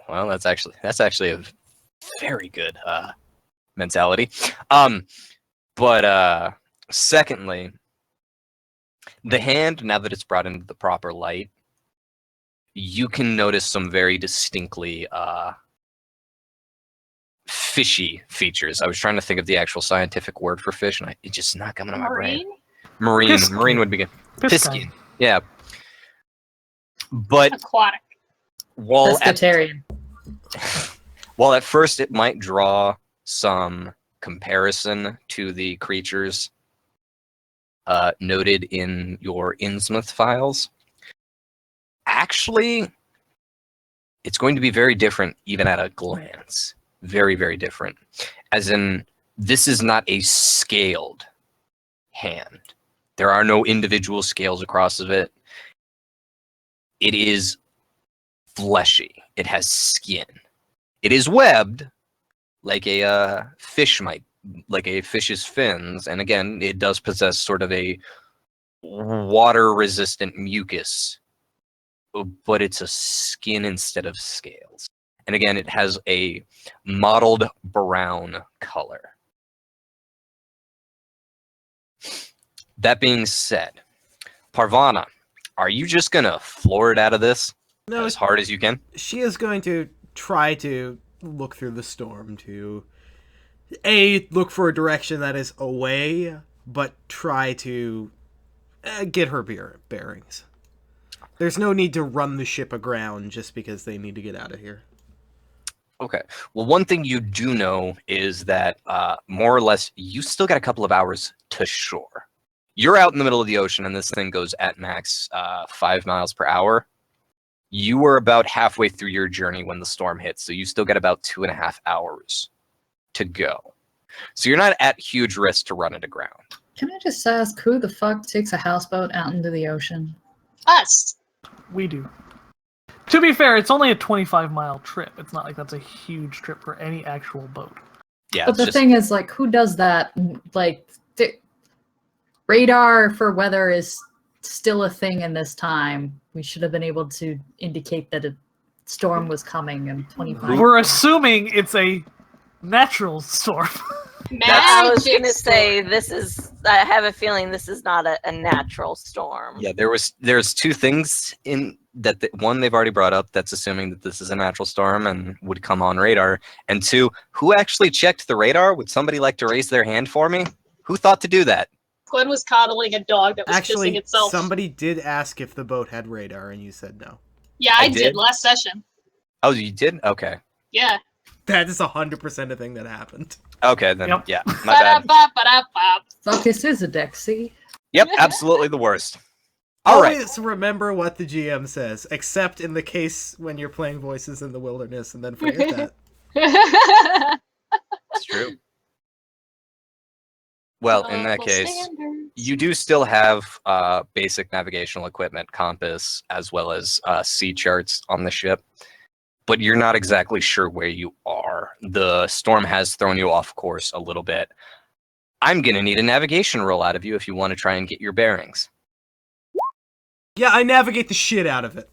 well, that's actually a very good mentality. But secondly, the hand, now that it's brought into the proper light, you can notice some very distinctly fishy features. I was trying to think of the actual scientific word for fish, and it's just not coming to my brain. Marine? Marine would be good. Piscine. Piscine. Yeah. But Aquatic. while at, Pescatarian. while at first it might draw some comparison to the creatures noted in your Innsmouth files, actually, it's going to be very different even at a glance. Very, very different. As in, this is not a scaled hand. There are no individual scales across of it. It is fleshy. It has skin. It is webbed like a fish might, like a fish's fins. And again, it does possess sort of a water-resistant mucus, but it's a skin instead of scales. And again, it has a mottled brown color. That being said, Parvana, are you just gonna floor it out of this No, as hard as you can? she is going to try to look through the storm to look for a direction that is away, but try to get her bearings. There's no need to run the ship aground just because they need to get out of here. Okay. Well, one thing you do know is that more or less you still got a couple of hours to shore. You're out in the middle of the ocean and this thing goes at max 5 miles per hour. You were about halfway through your journey when the storm hit, so you still got about 2.5 hours to go. So you're not at huge risk to run it aground. Can I just ask who the fuck takes a houseboat out into the ocean? Us. We do. To be fair, it's only a 25-mile trip. It's not like that's a huge trip for any actual boat. Yeah, But the thing is, like, who does that? Like, radar for weather is still a thing in this time. We should have been able to indicate that a storm was coming in 25. We're assuming it's a natural storm. I was Magic gonna say this is. I have a feeling this is not a natural storm. Yeah, there's two things in that. One, they've already brought up. That's assuming that this is a natural storm and would come on radar. And two, who actually checked the radar? Would somebody like to raise their hand for me? Who thought to do that? Glenn was coddling a dog that was Actually, pissing itself. somebody did ask if the boat had radar, and you said no. Yeah, I I did? did last session. Oh, you did? Okay. Yeah. That is 100% a thing that happened. Okay, then, Yep. yeah, my bad. Ba-da-ba-ba-da-ba. Focus is a deck, see? Yep, absolutely the worst. All right. Always remember what the GM says, except in the case when you're playing Voices in the Wilderness, and then forget that. It's true. Well, in that Double case, standards. you do still have basic navigational equipment, compass, as well as sea charts on the ship, but you're not exactly sure where you are. The storm has thrown you off course a little bit. I'm going to need a navigation roll out of you if you want to try and get your bearings. Yeah, I navigate the shit out of it.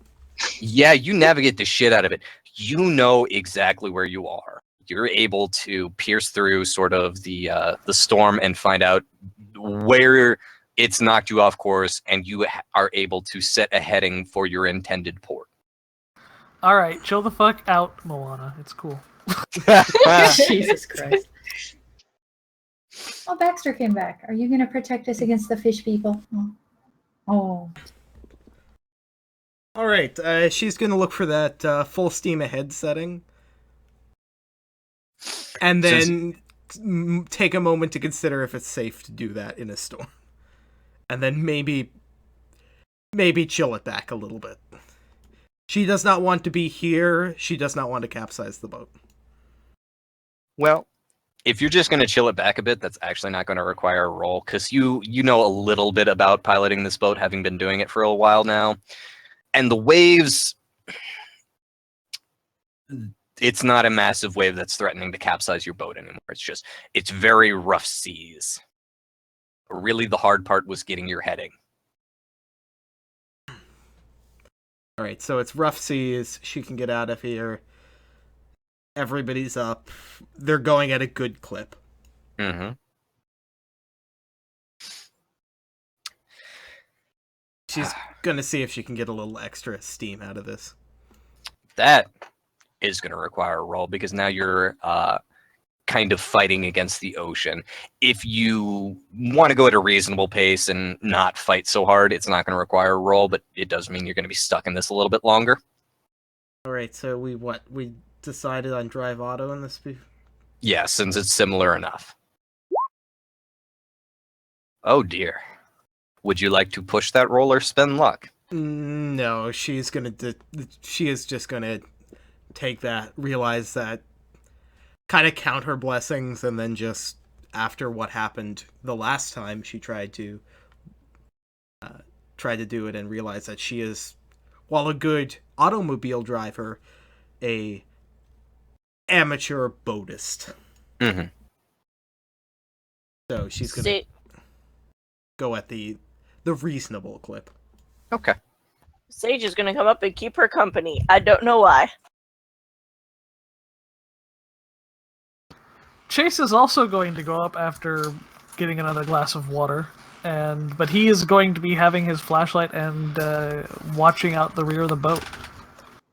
Yeah, you navigate the shit out of it. You know exactly where you are. You're able to pierce through sort of the storm and find out where it's knocked you off course, and you are able to set a heading for your intended port. All right, chill the fuck out, Moana. It's cool. Jesus Christ. Oh, Baxter came back. Are you going to protect us against the fish people? Oh. All right, she's gonna look for that full steam ahead setting, and then take a moment to consider if it's safe to do that in a storm, and then maybe chill it back a little bit. She does not want to be here. She does not want to capsize the boat. Well, if you're just going to chill it back a bit, that's actually not going to require a roll, because you know a little bit about piloting this boat, having been doing it for a while now. And the waves, it's not a massive wave that's threatening to capsize your boat anymore. It's very rough seas. Really, the hard part was getting your heading. All right, so it's rough seas. She can get out of here. Everybody's up. They're going at a good clip. Mm-hmm. She's gonna see if she can get a little extra steam out of this. That is going to require a roll, because now you're kind of fighting against the ocean. If you want to go at a reasonable pace and not fight so hard, it's not going to require a roll, but it does mean you're going to be stuck in this a little bit longer. All right, so we decided on drive auto in this. Yeah, since it's similar enough. Oh dear. Would you like to push that roll or spend luck? No, she is just gonna take that, realize that, kind of count her blessings, and then just after what happened the last time she tried to do it, and realize that she is, while a good automobile driver, a amateur boatist. Mm-hmm. So she's gonna go at the reasonable clip. Okay. Sage is gonna come up and keep her company. I don't know why. Chase is also going to go up after getting another glass of water, but he is going to be having his flashlight and watching out the rear of the boat.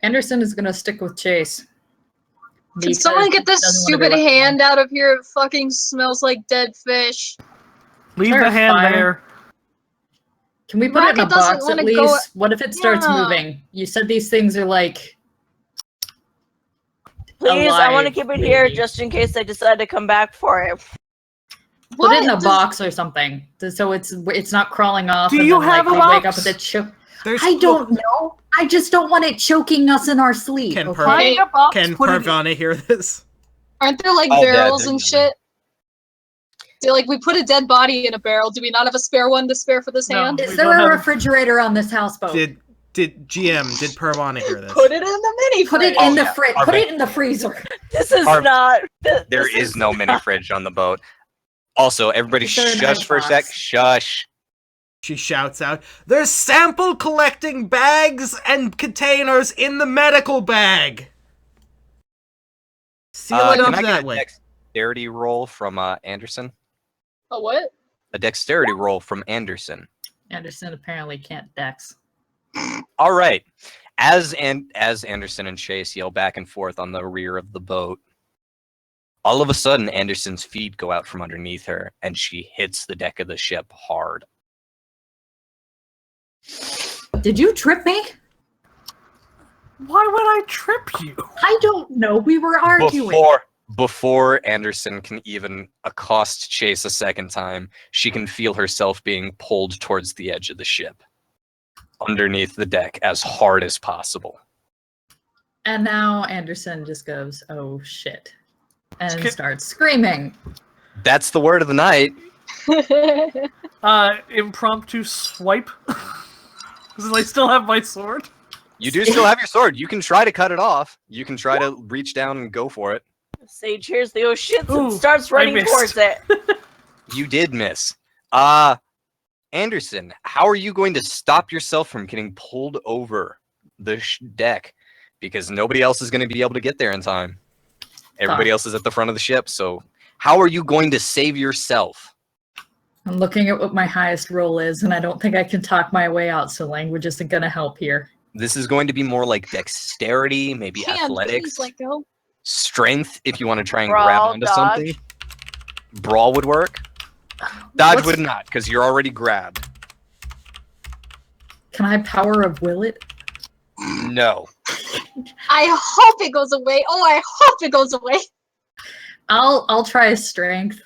Anderson is going to stick with Chase. Can someone get this stupid hand out of here? It fucking smells like dead fish. Leave Sure, the hand fire. there. Can we put it in a Rocket doesn't box wanna at go- least? What if it starts Yeah. moving? You said these things are like... Please, I want to alive, keep it here maybe. just in case I decide to come back for it. Put it in a What? box or something, so it's not crawling off. Do and you then, have like, a we wake up box? with it choke. There's I don't know. I just don't want it choking us in our sleep. Can Okay? Find a box, Can put it in. Parvana hear this? Aren't there like Oh, yeah, barrels they're and yelling. shit? Do, like, we put a dead body in a barrel. Do we not have a spare one to spare for this No. hand? Is We there don't a have- refrigerator on this houseboat? Did Parvana hear this? Put it in the mini Put it fridge. in the yeah. fridge. Our Put ba- it in the freezer. This is Our- not. There this is no mini fridge on the boat. Also, everybody Is there an shush for a sec. icebox? Shush. She shouts out, "There's sample collecting bags and containers in the medical bag." Seal it up Can I get that a way. dexterity roll from Anderson? A what? A dexterity roll from Anderson. Anderson apparently can't dex. All right. As Anderson and Chase yell back and forth on the rear of the boat, all of a sudden Anderson's feet go out from underneath her, and she hits the deck of the ship hard. Did you trip me? Why would I trip you? I don't know. We were arguing. Before Anderson can even accost Chase a second time, she can feel herself being pulled towards the edge of the ship, underneath the deck as hard as possible. And now Anderson just goes, "Oh shit," and Skip. starts screaming. That's the word of the night. Impromptu swipe. Because I still have my sword. You do still have your sword. You can try to cut it off. You can try to reach down and go for it. Sage hears the oh shit and Ooh, starts I running missed. towards it. You did miss. Anderson, how are you going to stop yourself from getting pulled over the deck? Because nobody else is going to be able to get there in time. Everybody else is at the front of the ship, so how are you going to save yourself? I'm looking at what my highest roll is, and I don't think I can talk my way out, so language isn't going to help here. This is going to be more like dexterity, maybe Hand, athletics, please let go. strength if you want to try and Brawl, grab onto dodge. something. Brawl would work. Dodge What's- would not, because you're already grabbed. Can I power of will it? No. I hope it goes away. Oh, I hope it goes away. I'll try strength.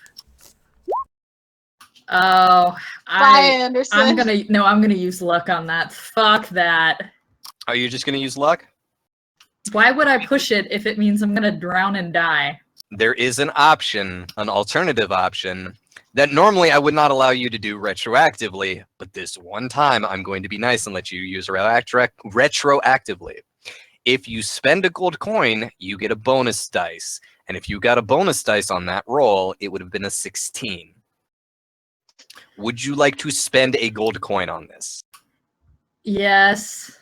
Oh, Bye, Anderson. I'm gonna use luck on that. Fuck that. Are you just going to use luck? Why would I push it if it means I'm gonna drown and die? There is an option, an alternative option, that normally I would not allow you to do retroactively, but this one time I'm going to be nice and let you use retroactively. If you spend a gold coin, you get a bonus dice. And if you got a bonus dice on that roll, it would have been a 16. Would you like to spend a gold coin on this? Yes.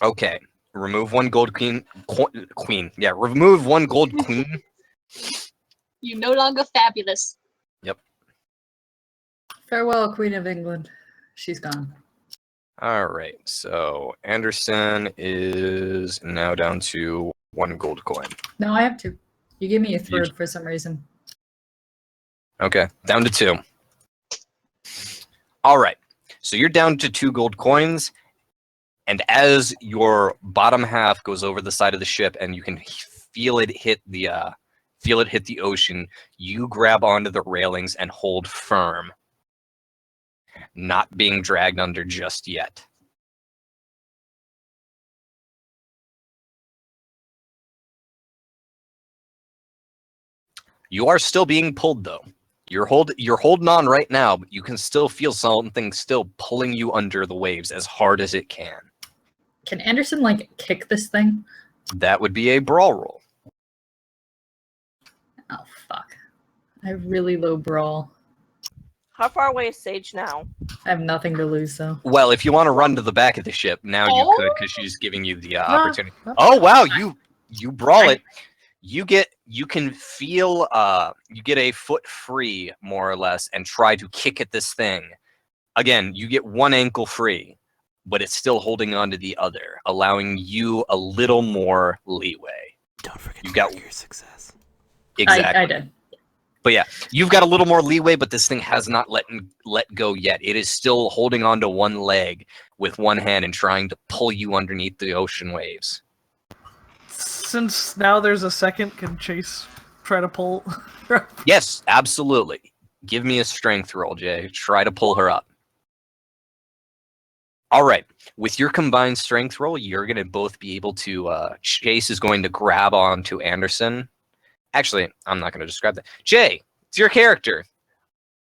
Okay. Remove one gold queen. Yeah, remove one gold queen. You no longer fabulous. Farewell, Queen of England. She's gone. All right. So Anderson is now down to one gold coin. No, I have two. You gave me a third for some reason. Okay, down to 2. All right. So you're down to 2 gold coins, and as your bottom half goes over the side of the ship, and you can feel it hit the ocean, you grab onto the railings and hold firm, not being dragged under just yet. You are still being pulled, though. You're holding on right now, but you can still feel something still pulling you under the waves as hard as it can. Can Anderson, like, kick this thing? That would be a brawl roll. Oh, fuck. I have really low brawl. How far away is Sage now? I have nothing to lose, though. Well, if you want to run to the back of the ship, now you Oh. could, because she's giving you the opportunity. Oh wow, you brawl it. You can feel you get a foot free more or less and try to kick at this thing. Again, you get one ankle free, but it's still holding on to the other, allowing you a little more leeway. Don't forget You got your success. exactly. I did. But yeah, you've got a little more leeway, but this thing has not let go yet. It is still holding on to one leg with one hand and trying to pull you underneath the ocean waves. Since now there's a second, can Chase try to pull? Yes, absolutely. Give me a strength roll, Jay. Try to pull her up. All right. With your combined strength roll, you're going to both be able to... Chase is going to grab onto Anderson. Actually, I'm not going to describe that. Jay, it's your character.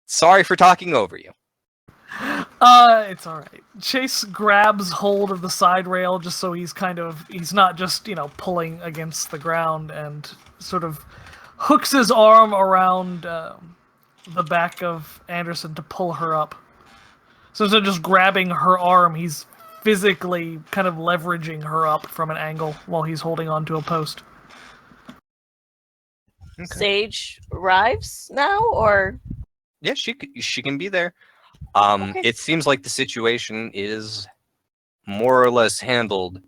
Sorry for talking over you. It's all right. Chase grabs hold of the side rail just so he's not just, pulling against the ground, and sort of hooks his arm around the back of Anderson to pull her up. So instead of just grabbing her arm, he's physically kind of leveraging her up from an angle while he's holding onto a post. Okay. Sage arrives now, or Yeah, she can be there. Okay. It seems like the situation is more or less handled,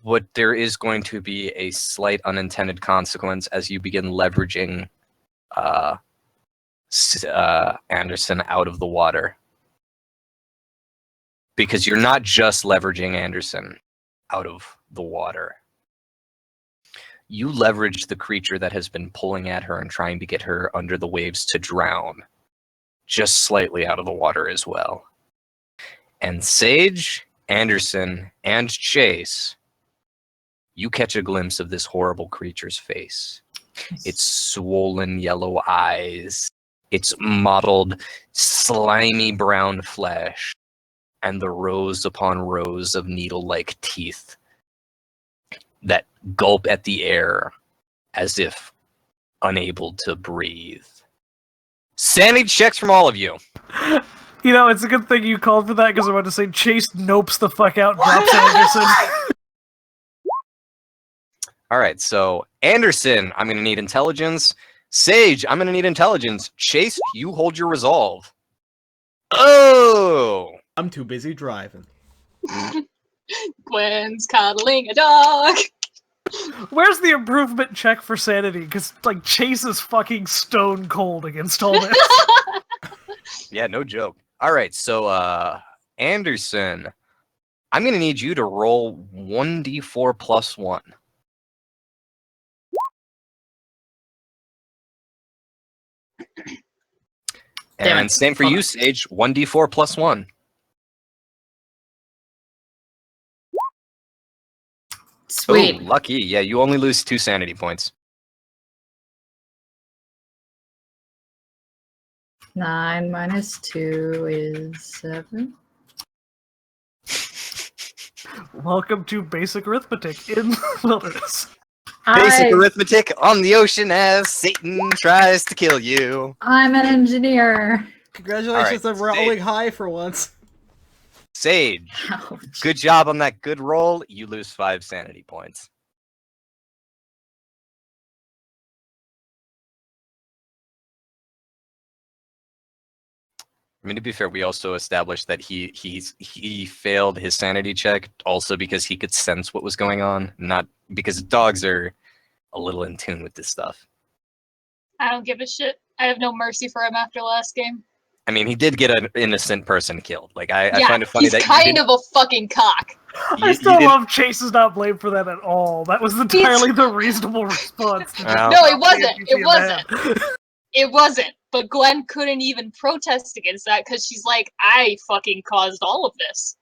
but there is going to be a slight unintended consequence as you begin leveraging Anderson out of the water. Because you're not just leveraging Anderson out of the water. You leverage the creature that has been pulling at her and trying to get her under the waves to drown, just slightly out of the water as well. And Sage, Anderson, and Chase, you catch a glimpse of this horrible creature's face. Its swollen yellow eyes, its mottled, slimy brown flesh, and the rows upon rows of needle-like teeth that gulp at the air as if unable to breathe. Sanity checks from all of you. It's a good thing you called for that, because I'm about to say Chase nopes the fuck out and drops Anderson. All right, so Anderson, I'm going to need intelligence. Sage, I'm going to need intelligence. Chase, you hold your resolve. Oh! I'm too busy driving. Gwen's coddling a dog. Where's the improvement check for sanity? Because, Chase is fucking stone cold against all this. Yeah, no joke. All right, so, Anderson, I'm going to need you to roll 1d4 plus 1. Damn And it. same for Hold you, on. Sage, 1d4 plus 1. Sweet. Oh, lucky. Yeah, you only lose 2 sanity points. 9 minus 2 is 7. Welcome to basic arithmetic in the wilderness. Basic arithmetic on the ocean as Satan tries to kill you. I'm an engineer. Congratulations All right, on rolling high for once. Sage, Ouch. good job on that good roll. You lose 5 sanity points. I mean, to be fair, we also established that he failed his sanity check also because he could sense what was going on, not because dogs are a little in tune with this stuff. I don't give a shit. I have no mercy for him after last game. I mean, he did get an innocent person killed. Like, I Yeah, find it funny he's that kind of a fucking cock. I still love Chase is not blamed for that at all. That was entirely the reasonable response. To Well- No, it not wasn't. pay It wasn't. attention to that. It wasn't. But Gwen couldn't even protest against that because she's like, I fucking caused all of this.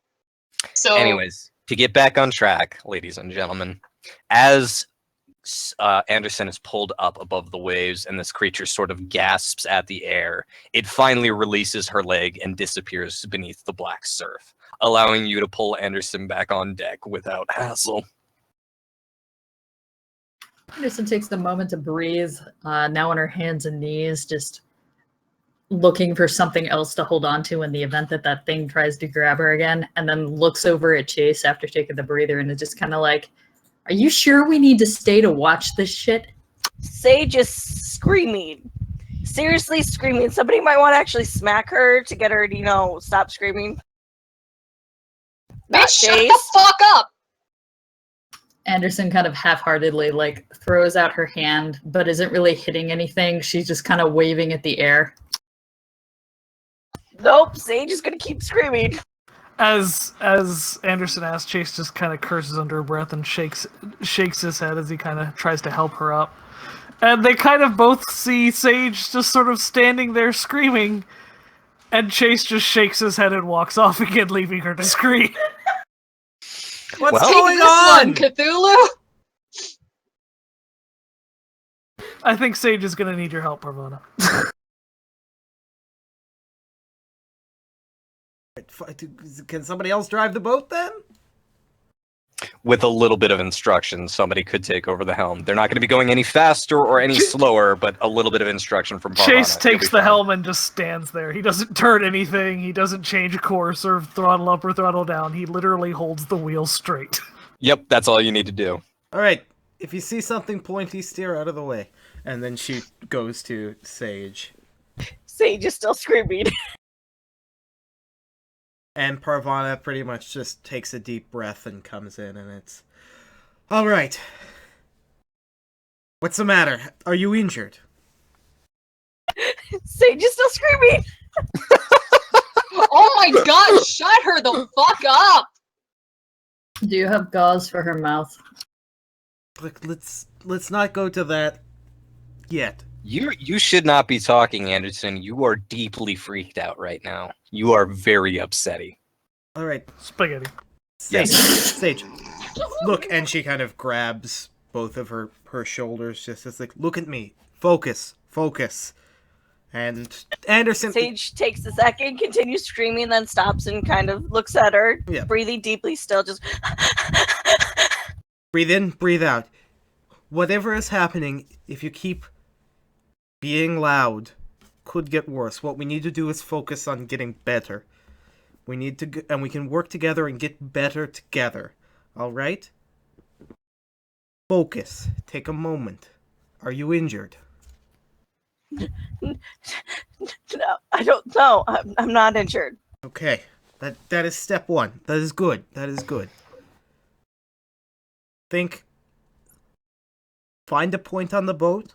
So, Anyways, to get back on track, ladies and gentlemen, as Anderson is pulled up above the waves and this creature sort of gasps at the air, it finally releases her leg and disappears beneath the black surf, allowing you to pull Anderson back on deck without hassle. Anderson takes the moment to breathe, now on her hands and knees, just looking for something else to hold on to in the event that that thing tries to grab her again, and then looks over at Chase after taking the breather and is just kind of like, are you sure we need to stay to watch this shit? Sage is screaming. Seriously screaming. Somebody might want to actually smack her to get her to, stop screaming. Not bitch, shut Chase. the fuck up! Anderson kind of half-heartedly throws out her hand, but isn't really hitting anything. She's just kind of waving at the air. Nope, Sage is gonna keep screaming. As Anderson asks, Chase just kind of curses under her breath and shakes his head as he kind of tries to help her up. And they kind of both see Sage just sort of standing there screaming, and Chase just shakes his head and walks off again, leaving her to scream. What's Well- going Take this on? one, Cthulhu! I think Sage is gonna need your help, Parvana. Can somebody else drive the boat then? With a little bit of instruction, somebody could take over the helm. They're not going to be going any faster or any slower, but a little bit of instruction from Parvana. Chase You'll takes be the fine. helm and just stands there. He doesn't turn anything. He doesn't change course or throttle up or throttle down. He literally holds the wheel straight. Yep, that's all you need to do. All right. If you see something pointy, steer out of the way. And then she goes to Sage. Sage is still screaming. And Parvana pretty much just takes a deep breath and comes in, and it's... All right. What's the matter? Are you injured? Sage is still screaming. Oh my god, shut her the fuck up! Do you have gauze for her mouth? Look, let's not go to that yet. You should not be talking, Anderson. You are deeply freaked out right now. You are very upsetty. All right. Spaghetti. Sage. Yes. Sage. Look, and she kind of grabs both of her shoulders, just as like, look at me. Focus. And Anderson... Sage takes a second, continues screaming, then stops and kind of looks at her, Yeah. breathing deeply still, just... Breathe in, breathe out. Whatever is happening, if you keep being loud, could get worse. What we need to do is focus on getting better. We need to, and we can work together and get better together. All right? Focus. Take a moment. Are you injured? No, I don't know. I'm not injured. Okay. That is step one. That is good. Find a point on the boat.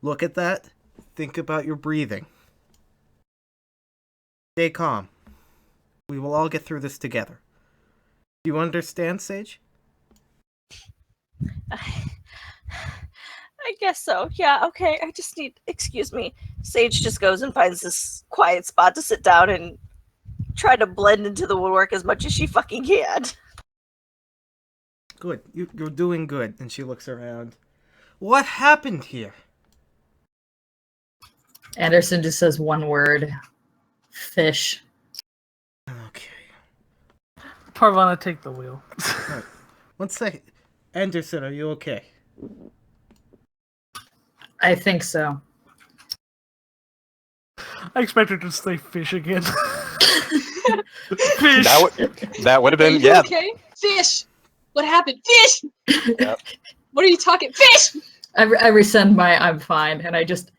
Look at that. Think about your breathing. Stay calm. We will all get through this together. Do you understand, Sage? I guess so. Yeah, okay. I just need... Excuse me. Sage just goes and finds this quiet spot to sit down and try to blend into the woodwork as much as she fucking can. Good. You're doing good. And she looks around. What happened here? Anderson just says one word. Fish. Okay. Parvana, take the wheel. Right. 1 second. Anderson, are you okay? I think so. I expect her to say fish again. Fish. That would have Are been, you yeah. okay? Fish! What happened? Fish! Yep. What are you talking? Fish! I rescind my I'm fine, and I just...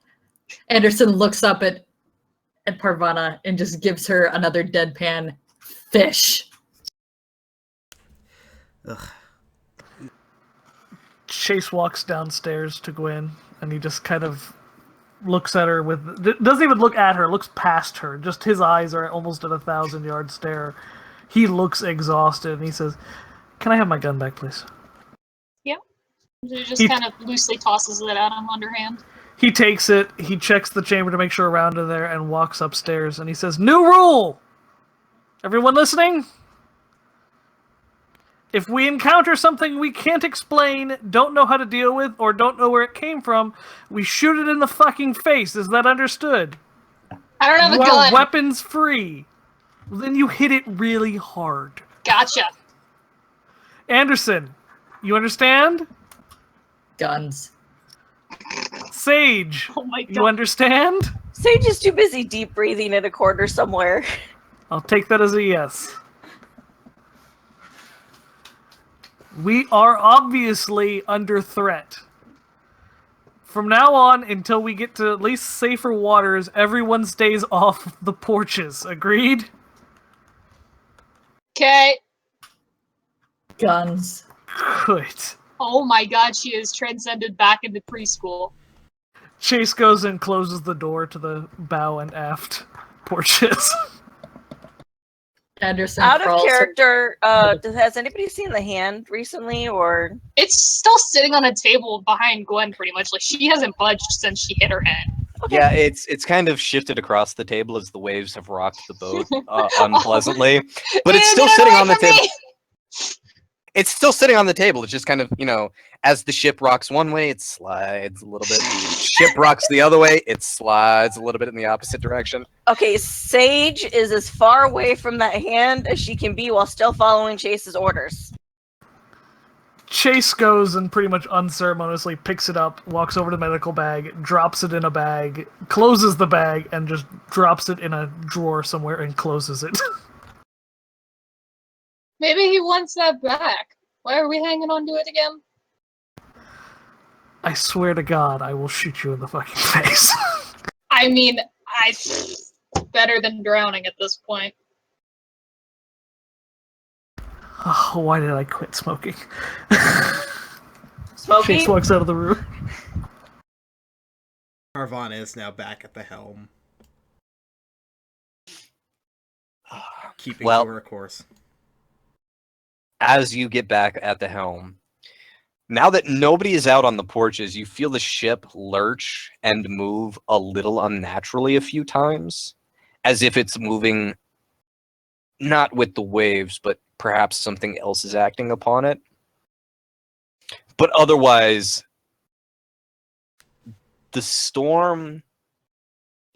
Anderson looks up at Parvana and just gives her another deadpan fish. Ugh. Chase walks downstairs to Gwen, and he just kind of looks at her doesn't even look at her, looks past her. Just his eyes are almost at 1,000-yard stare. He looks exhausted, and he says, "Can I have my gun back, please?" She just kind of loosely tosses it at him underhand. He takes it, he checks the chamber to make sure around in there, and walks upstairs, and he says, "New rule! Everyone listening? If we encounter something we can't explain, don't know how to deal with, or don't know where it came from, we shoot it in the fucking face. Is that understood? I don't have a You are gun. weapons free. Well, then you hit it really hard. Gotcha. Anderson, you understand? Guns. Sage, Oh my you god. understand? Sage is too busy deep breathing in a corner somewhere. I'll take that as a yes. We are obviously under threat. From now on, until we get to at least safer waters, everyone stays off the porches. Agreed? Okay. Guns. Good. Oh my god, she is transcended back into preschool. Chase goes and closes the door to the bow and aft porches. Anderson Out of crawls. character, has anybody seen the hand recently, or It's still sitting on a table behind Gwen, pretty much. Like, she hasn't budged since she hit her head. okay. Yeah, it's kind of shifted across the table as the waves have rocked the boat unpleasantly, but it's still Get sitting away on the from table. me! It's still sitting on the table. It's just kind of, as the ship rocks one way, it slides a little bit. The ship rocks the other way, it slides a little bit in the opposite direction. Okay, Sage is as far away from that hand as she can be while still following Chase's orders. Chase goes and pretty much unceremoniously picks it up, walks over to the medical bag, drops it in a bag, closes the bag, and just drops it in a drawer somewhere and closes it. Maybe he wants that back. Why are we hanging on to it again? I swear to God, I will shoot you in the fucking face. I mean, better than drowning at this point. Oh, why did I quit smoking? Smokey? Chase walks out of the room. Carvana is now back at the helm, keeping Well, to her course. as you get back at the helm, now that nobody is out on the porches, you feel the ship lurch and move a little unnaturally a few times, as if it's moving not with the waves, but perhaps something else is acting upon it. But otherwise, the storm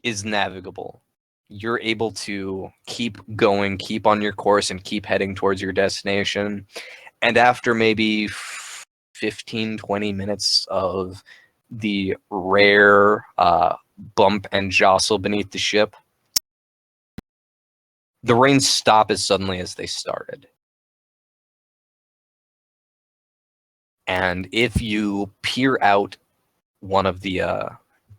is navigable. You're able to keep going, keep on your course, and keep heading towards your destination. And after maybe 15, 20 minutes of the rare bump and jostle beneath the ship, the rains stop as suddenly as they started. And if you peer out one of the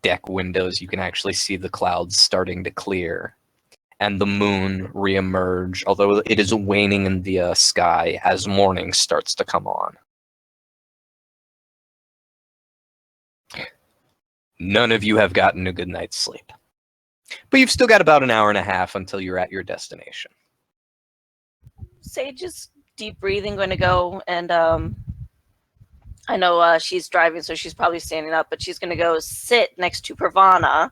deck windows, you can actually see the clouds starting to clear and the moon reemerge, although it is waning in the sky as morning starts to come on. None of you have gotten a good night's sleep. But you've still got about an hour and a half until you're at your destination. Sage is deep breathing, going to go and I know she's driving, so she's probably standing up, but she's going to go sit next to Pravana.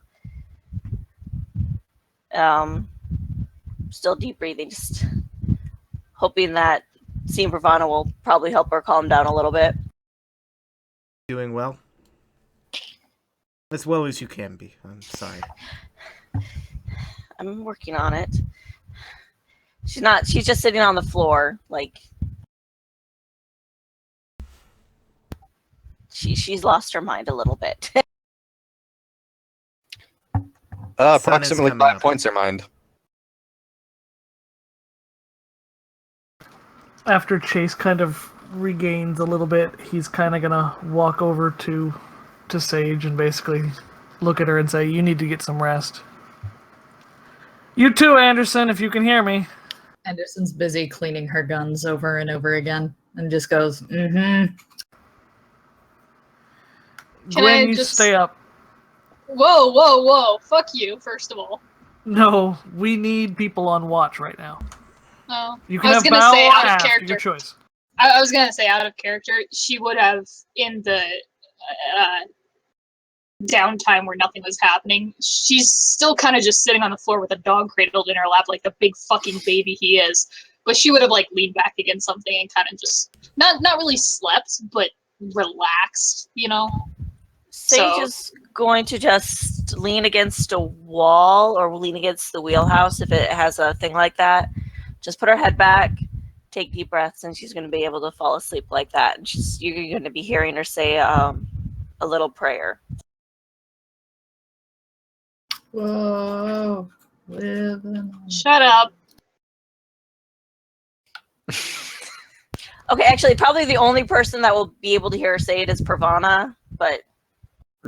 Still deep breathing, just hoping that seeing Pravana will probably help her calm down a little bit. Doing well? As well as you can be. I'm sorry. I'm working on it. She's just sitting on the floor, like she's lost her mind a little bit. Approximately coming 5 up. points are mined. After Chase kind of regains a little bit, he's kind of gonna walk over to Sage and basically look at her and say, "You need to get some rest." You too, Anderson, if you can hear me. Anderson's busy cleaning her guns over and over again and just goes, mm-hmm. Can Gwen, I you just- stay up. Whoa, whoa, whoa. Fuck you, first of all. No, we need people on watch right now. No. You I can was have gonna Bao say or out of Aft, character. your choice. I was gonna say out of character, she would have, in the downtime where nothing was happening, she's still kind of just sitting on the floor with a dog cradled in her lap like the big fucking baby he is. But she would have like leaned back against something and kind of just not really slept, but relaxed, you know? Sage So- is going to just lean against a wall or lean against the wheelhouse if it has a thing like that. Just put her head back, take deep breaths, and she's going to be able to fall asleep like that. And you're going to be hearing her say a little prayer. Whoa. Living on Shut up. Okay, actually, probably the only person that will be able to hear her say it is Pravana, but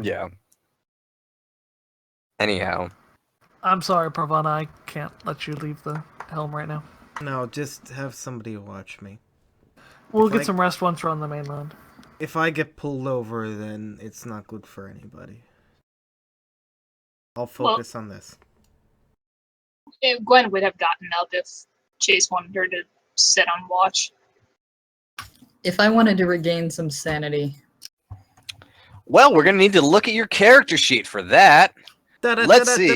Yeah. Anyhow. I'm sorry, Pravana, I can't let you leave the helm right now. No, just have somebody watch me. We'll If get I- some rest once we're on the mainland. If I get pulled over, then it's not good for anybody. I'll focus on this. Gwen would have gotten up if Chase wanted her to sit on watch. If I wanted to regain some sanity, Well, we're gonna need to look at your character sheet for that. Let's see.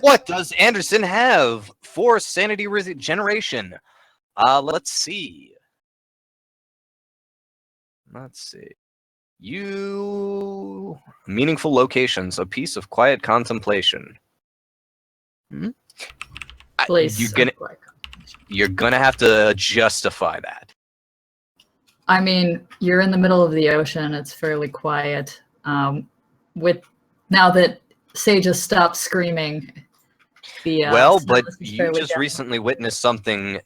What does Anderson have for sanity regeneration? Let's see. You meaningful locations, a piece of quiet contemplation. place. You're gonna have to justify that. I mean, you're in the middle of the ocean. It's fairly quiet. With now that Sage has stopped screaming, the Well, but silence is you fairly just deafening. recently witnessed something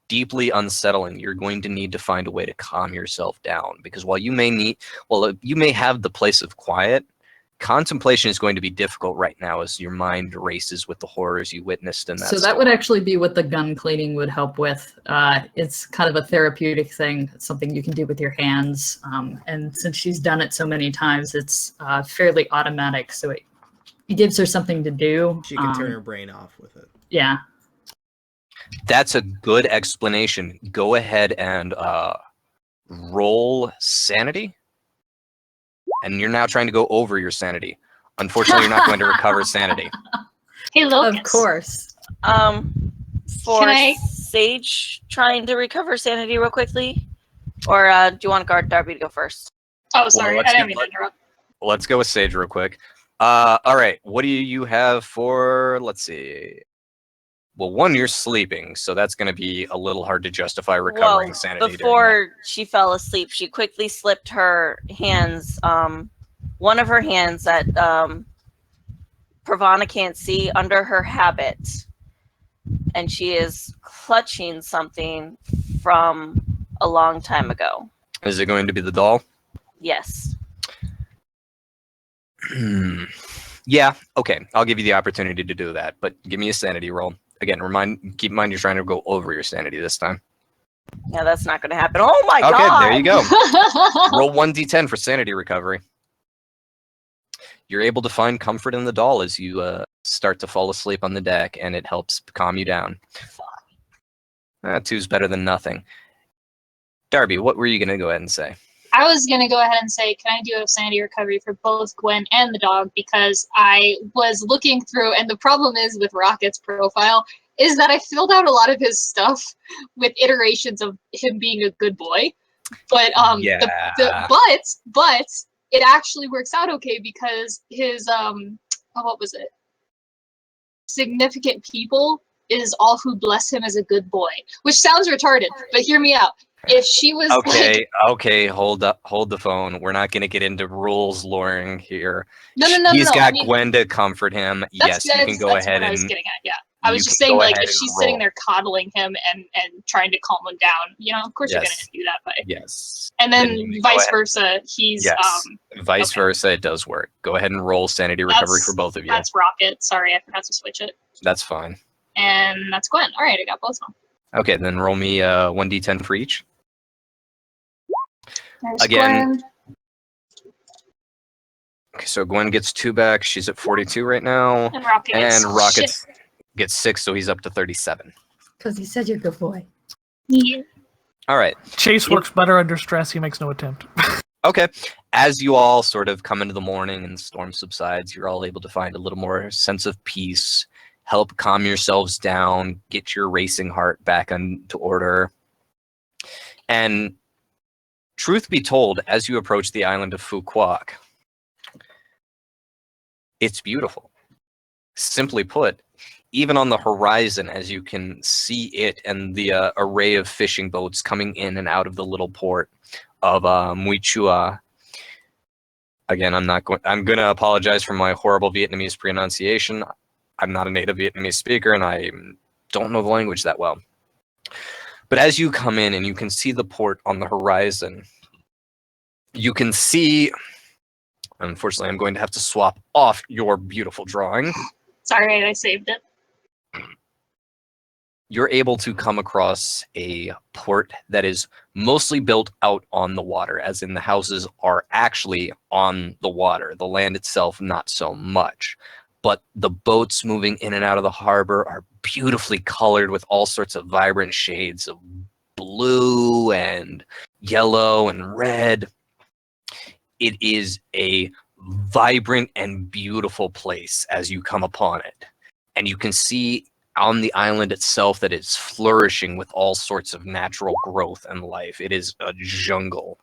deeply unsettling. You're going to need to find a way to calm yourself down, because while you may have the place of quiet, contemplation is going to be difficult right now as your mind races with the horrors you witnessed in that So that storm. would actually be what the gun cleaning would help with. It's kind of a therapeutic thing. It's something you can do with your hands. And since she's done it so many times, it's fairly automatic. So it gives her something to do. She can turn her brain off with it. Yeah. That's a good explanation. Go ahead and roll sanity. And you're now trying to go over your sanity. Unfortunately, you're not going to recover sanity. Hey, Locus. Of course. For Can I- Sage trying to recover sanity real quickly? Or do you want Guard Darby to go first? Oh, sorry. let's I didn't do- mean to interrupt. Let's go with Sage real quick. All right. What do you have for, let's see. Well, one, you're sleeping, so that's going to be a little hard to justify recovering Well, sanity. during that. before she fell asleep, she quickly slipped her hands, one of her hands that Pravana can't see, under her habit. And she is clutching something from a long time ago. Is it going to be the doll? Yes. Yeah, okay. I'll give you the opportunity to do that, but give me a sanity roll. Again, keep in mind you're trying to go over your sanity this time. Yeah, that's not going to happen. Oh my Okay, god! there you go. Roll 1d10 for sanity recovery. You're able to find comfort in the doll as you start to fall asleep on the deck, and it helps calm you down. Two's better than nothing. Darby, what were you going to go ahead and say? I was going to go ahead and say, can I do a sanity recovery for both Gwen and the dog? Because I was looking through, and the problem is with Rocket's profile, is that I filled out a lot of his stuff with iterations of him being a good boy. But but it actually works out okay because his what was it? Significant people is all who bless him as a good boy, which sounds retarded, but hear me out. If she was Okay, hold the phone. We're not going to get into rules loring here. No. He's got I mean, Gwen to comfort him. Yes, you can go ahead what I was and getting at. Yeah, I was you just can saying, go like, ahead if and she's roll. sitting there coddling him and trying to calm him down, you know, of course you're Yes. gonna do that. But yes, and then you may go vice ahead. versa, he's Yes, vice okay. versa. It does work. Go ahead and roll sanity recovery That's- for both of you. that's Rocket. Sorry, I forgot to switch it. That's fine. And that's Gwen. All right, I got both of them. Okay, then roll me 1d10 for each. There's Again, Gwen. Okay, so Gwen gets 2 back. She's at 42 right now. And Rocket. And gets Rocket shit. gets 6, so he's up to 37. Because you said you're a good boy. Yeah. All right. Chase works better under stress. He makes no attempt. Okay. As you all sort of come into the morning and the storm subsides, you're all able to find a little more sense of peace, help calm yourselves down, get your racing heart back into order. And truth be told, as you approach the island of Fuquoc, it's beautiful. Simply put, even on the horizon, as you can see it and the array of fishing boats coming in and out of the little port of Muichua. Again, I'm going to apologize for my horrible Vietnamese pronunciation. I'm not a native Vietnamese speaker, and I don't know the language that well. But as you come in and you can see the port on the horizon, you can see. Unfortunately, I'm going to have to swap off your beautiful drawing. Sorry, I saved it. You're able to come across a port that is mostly built out on the water, as in the houses are actually on the water. The land itself, not so much. but the boats moving in and out of the harbor are beautifully colored with all sorts of vibrant shades of blue and yellow and red. It is a vibrant and beautiful place as you come upon it. And you can see on the island itself that it's flourishing with all sorts of natural growth and life. It is a jungle.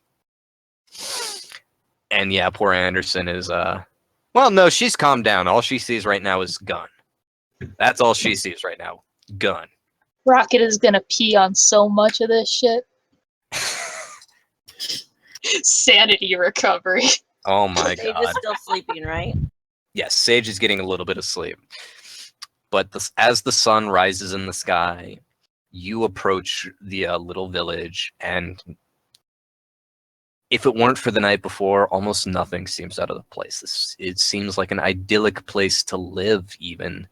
And yeah, poor Anderson is, well, no, she's calmed down. All she sees right now is gun. That's all she sees right now. Gun. Rocket is gonna pee on so much of this shit. Sanity recovery. Oh my Sage god. is still sleeping, right? Yes, Sage is getting a little bit of sleep. But as the sun rises in the sky, you approach the little village, and if it weren't for the night before, almost nothing seems out of the place. It seems like an idyllic place to live, even.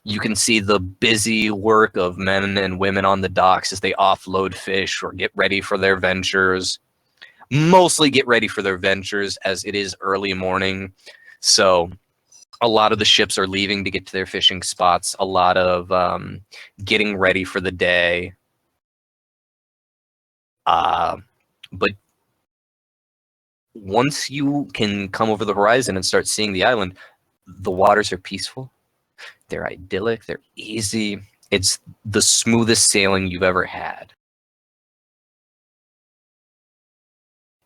You can see the busy work of men and women on the docks as they offload fish or get ready for their ventures. Mostly get ready for their ventures, as it is early morning. So a lot of the ships are leaving to get to their fishing spots. A lot of getting ready for the day. But once you can come over the horizon and start seeing the island, the waters are peaceful. They're idyllic. They're easy. It's the smoothest sailing you've ever had.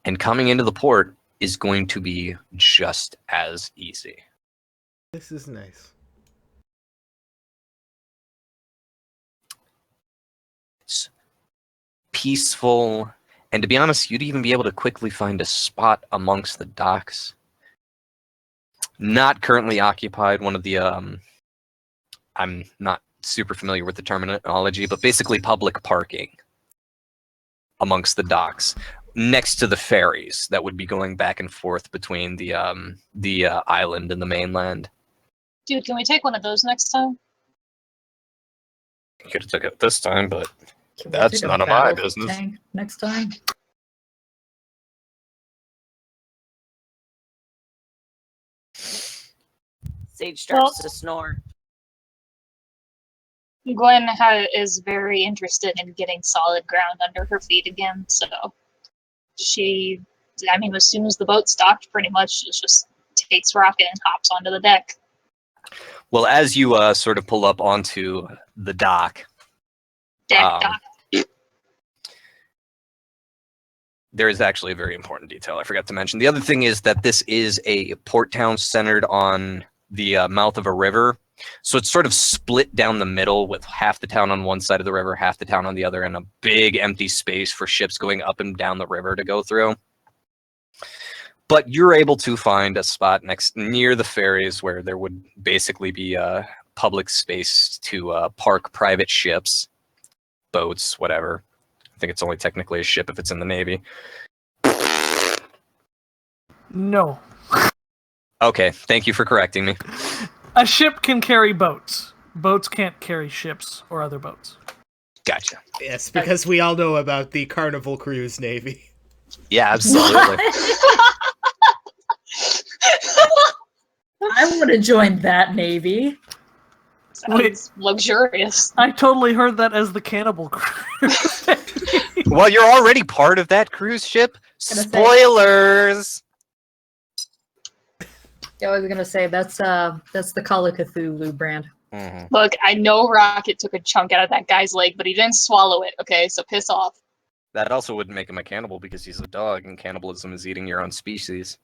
And coming into the port is going to be just as easy. This is nice. It's peaceful, and to be honest, you'd even be able to quickly find a spot amongst the docks. Not currently occupied. One of the I'm not super familiar with the terminology, but basically public parking amongst the docks, next to the ferries that would be going back and forth between the island and the mainland. Dude, can we take one of those next time? You could have took it this time, but Can we that's take a none of my battle business. tank next time. Sage starts to snore. Gwen is very interested in getting solid ground under her feet again, so she, I mean, as soon as the boat's docked, pretty much she just takes Rocket and hops onto the deck. Well, as you sort of pull up onto the dock, Dock. there is actually a very important detail I forgot to mention. The other thing is that this is a port town centered on the mouth of a river. So it's sort of split down the middle with half the town on one side of the river, half the town on the other, and a big empty space for ships going up and down the river to go through. But you're able to find a spot near the ferries where there would basically be a public space to park private ships, boats, whatever. I think it's only technically a ship if it's in the Navy. No. Okay, thank you for correcting me. A ship can carry boats. Boats can't carry ships or other boats. Gotcha. Yes, because we all know about the Carnival Cruise Navy. Yeah, absolutely. I would have joined that navy. Sounds luxurious. I totally heard that as the cannibal crew. Well, you're already part of that cruise ship. Gonna say- Spoilers! Yeah, I was gonna say that's the Call of Cthulhu brand. Mhm. Look, I know Rocket took a chunk out of that guy's leg, but he didn't swallow it, okay? So piss off. That also wouldn't make him a cannibal because he's a dog, and cannibalism is eating your own species.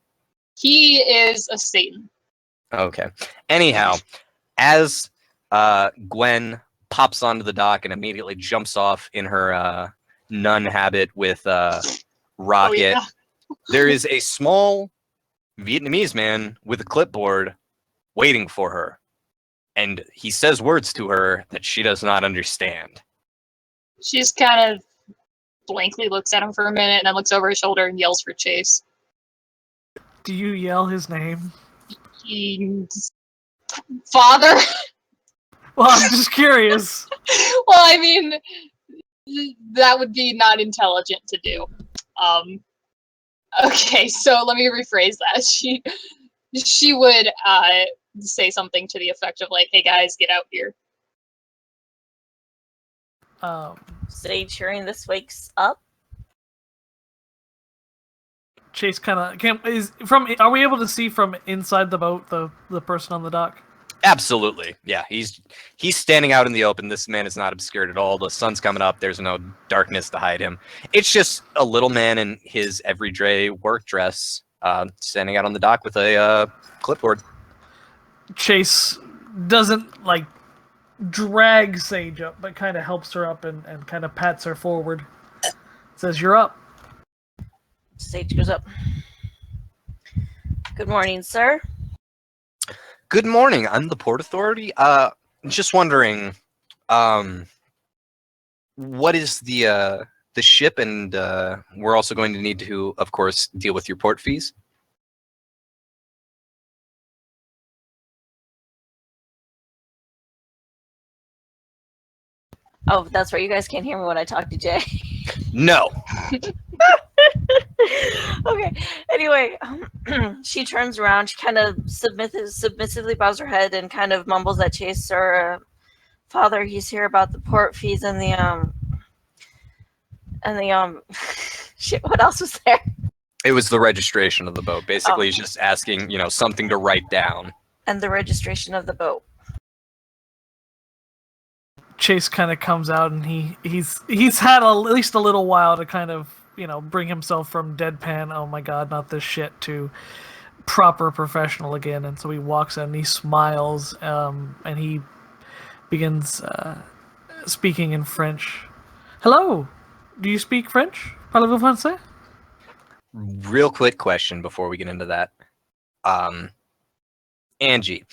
He is a Satan. Okay. Anyhow, as Gwen pops onto the dock and immediately jumps off in her nun habit with Rocket, Oh, yeah. there is a small Vietnamese man with a clipboard waiting for her. And he says words to her that she does not understand. She just kind of blankly looks at him for a minute and then looks over his shoulder and yells for Chase. Do you yell his name? Father? Well, I'm just curious. Well, I mean, that would be not intelligent to do. Okay, so let me rephrase that. She would say something to the effect of like, "Hey guys, get out here." Sage hearing this wakes up. Chase kind of is from. Are we able to see from inside the boat the person on the dock? Absolutely, yeah. He's standing out in the open. This man is not obscured at all. The sun's coming up. There's no darkness to hide him. It's just a little man in his everyday work dress, standing out on the dock with a clipboard. Chase doesn't like drag Sage up, but kind of helps her up and kind of pats her forward. Says, "You're up." Sage goes up. Good morning, sir. Good morning. I'm the Port Authority. Just wondering, what is the ship, and we're also going to need to, of course, deal with your port fees. Oh, that's right. You guys can't hear me when I talk to Jay. No. Okay. Anyway, she turns around. She kind of submissively bows her head and kind of mumbles at Chase, "Sir, Father, he's here about the port fees and the shit. What else was there? It was the registration of the boat. Basically, he's just asking, something to write down. And the registration of the boat." Chase kind of comes out, and he's had at least a little while to kind of bring himself from deadpan, "Oh my god, not this shit," to proper professional again. And so he walks in and he smiles, and he begins speaking in French. "Hello, do you speak French? Parlez-vous français?" Real quick question before we get into that. Angie,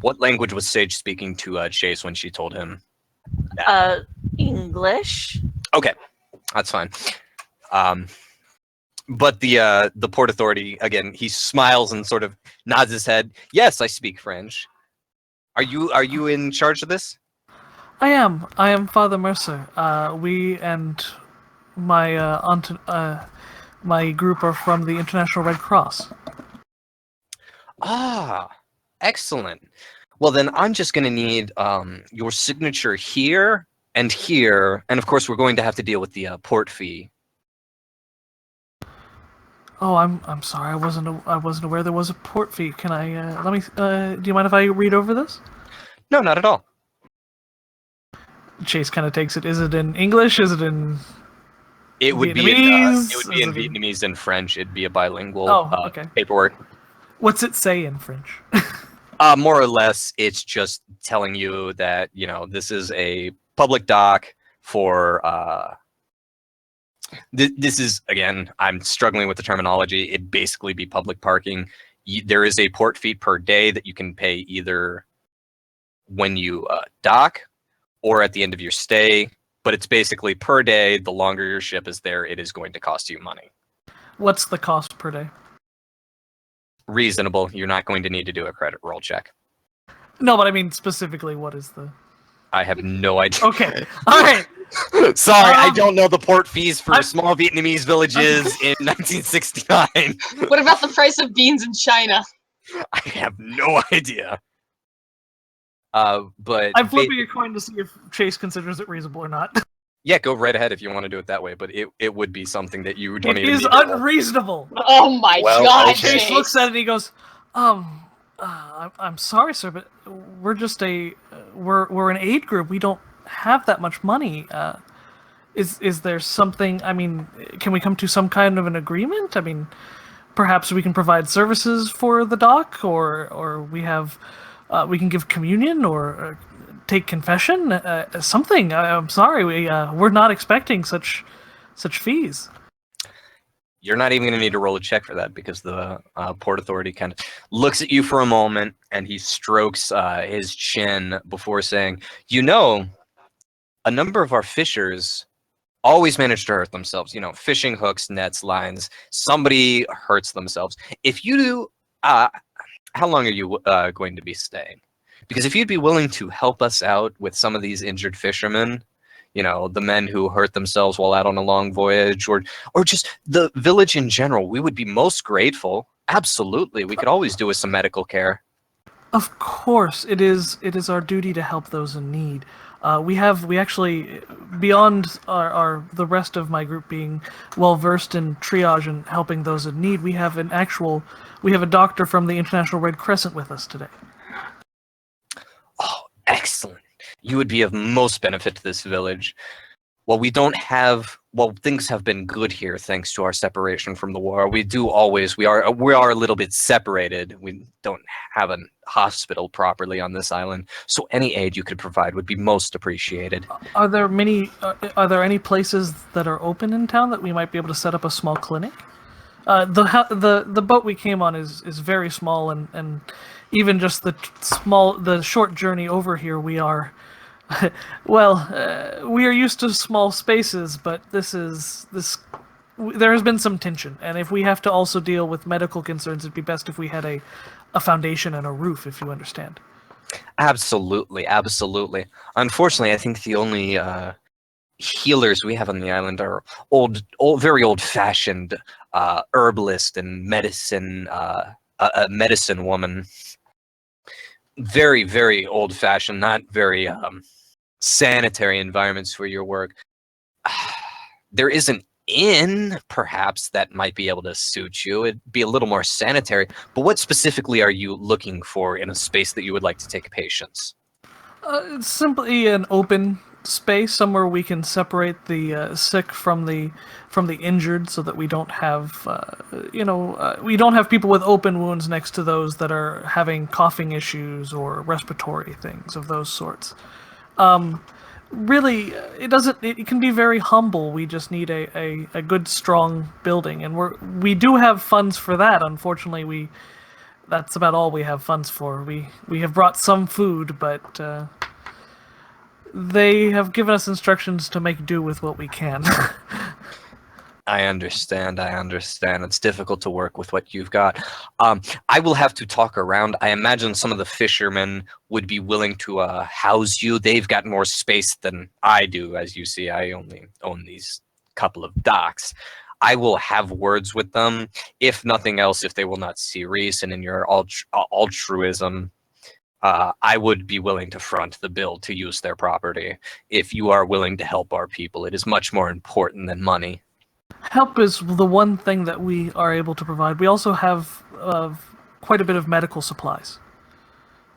what language was Sage speaking to Chase when she told him that? English. Okay, that's fine. But the Port Authority, again, he smiles and sort of nods his head. "Yes, I speak French. Are you in charge of this?" I am Father Mercer. We and my my group are from the International Red Cross. Ah, excellent. Well, then I'm just going to need your signature here, and of course we're going to have to deal with the port fee. Oh, I'm sorry. I wasn't aware there was a port fee. Can I let me? Do you mind if I read over this? No, not at all. Chase kind of takes it. Is it in English? Is it in? It would Vietnamese? It would be in Vietnamese and French. It'd be a bilingual okay. paperwork. What's it say in French? More or less, it's just telling you that this is a public dock for. This is, again, I'm struggling with the terminology. It'd basically be public parking. There is a port fee per day that you can pay either when you dock or at the end of your stay. But it's basically per day. The longer your ship is there, it is going to cost you money. What's the cost per day? Reasonable. You're not going to need to do a credit roll check. No, but I mean specifically, what is the? I have no idea. Okay. All right. Sorry, I don't know the port fees for small Vietnamese villages in 1969. What about the price of beans in China? I have no idea. But I'm flipping a coin to see if Chase considers it reasonable or not. Yeah, go right ahead if you want to do it that way, but it would be something that you don't It even is need to roll. unreasonable. Oh my god, okay. Chase Chase. looks at it and he goes, I'm sorry, sir, but we're just we're an aid group. We don't have that much money. Is there something? I mean, can we come to some kind of an agreement? I mean, perhaps we can provide services for the dock, or we can give communion or take confession. Something. I'm sorry, we're not expecting such fees. You're not even going to need to roll a check for that because the Port Authority kind of looks at you for a moment and he strokes his chin before saying, a number of our fishers always manage to hurt themselves. Fishing hooks, nets, lines. Somebody hurts themselves. If you do, how long are you going to be staying? Because if you'd be willing to help us out with some of these injured fishermen, the men who hurt themselves while out on a long voyage, or just the village in general, we would be most grateful. Absolutely. We could always do with some medical care. Of course, it is our duty to help those in need. We actually, beyond the rest of my group being well versed in triage and helping those in need, we have a doctor from the International Red Crescent with us today. Oh, excellent. You would be of most benefit to this village. Well, things have been good here thanks to our separation from the war. We are a little bit separated. We don't have a hospital properly on this island, so any aid you could provide would be most appreciated. Are there any places that are open in town that we might be able to set up a small clinic? The boat we came on is very small, and even just the short journey over here, we are. Well, we are used to small spaces, but there has been some tension, and if we have to also deal with medical concerns, it'd be best if we had a foundation and a roof, if you understand. Absolutely, absolutely. Unfortunately, I think the only healers we have on the island are very old-fashioned herbalist and medicine, a medicine woman. Very, very old-fashioned, not very sanitary environments for your work. There is an inn, perhaps, that might be able to suit you. It'd be a little more sanitary, but what specifically are you looking for in a space that you would like to take patients? Simply an open space, somewhere we can separate the sick from the injured, so that we don't have we don't have people with open wounds next to those that are having coughing issues or respiratory things of those sorts. Really, it can be very humble. We just need a good, strong building, and we do have funds for that. Unfortunately, that's about all we have funds for. We have brought some food, but they have given us instructions to make do with what we can. I understand. It's difficult to work with what you've got. I will have to talk around. I imagine some of the fishermen would be willing to house you. They've got more space than I do. As you see, I only own these couple of docks. I will have words with them. If nothing else, if they will not see reason in your altruism, I would be willing to front the bill to use their property. If you are willing to help our people, it is much more important than money. Help is the one thing that we are able to provide. We also have quite a bit of medical supplies.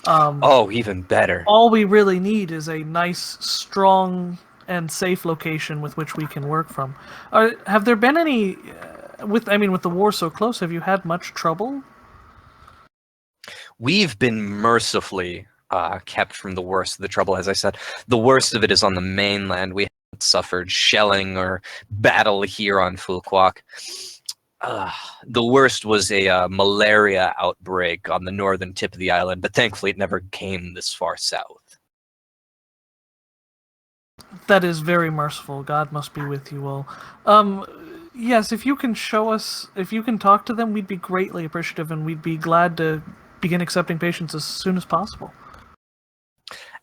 Oh, even better. All we really need is a nice, strong, and safe location with which we can work from. Have there been any, with the war so close, have you had much trouble? We've been mercifully kept from the worst of the trouble. As I said, the worst of it is on the mainland. We haven't suffered shelling or battle here on Fulquak. The worst was a malaria outbreak on the northern tip of the island, but thankfully it never came this far south. That is very merciful. God must be with you all. Yes, if you can talk to them, we'd be greatly appreciative, and we'd be glad to begin accepting patients as soon as possible.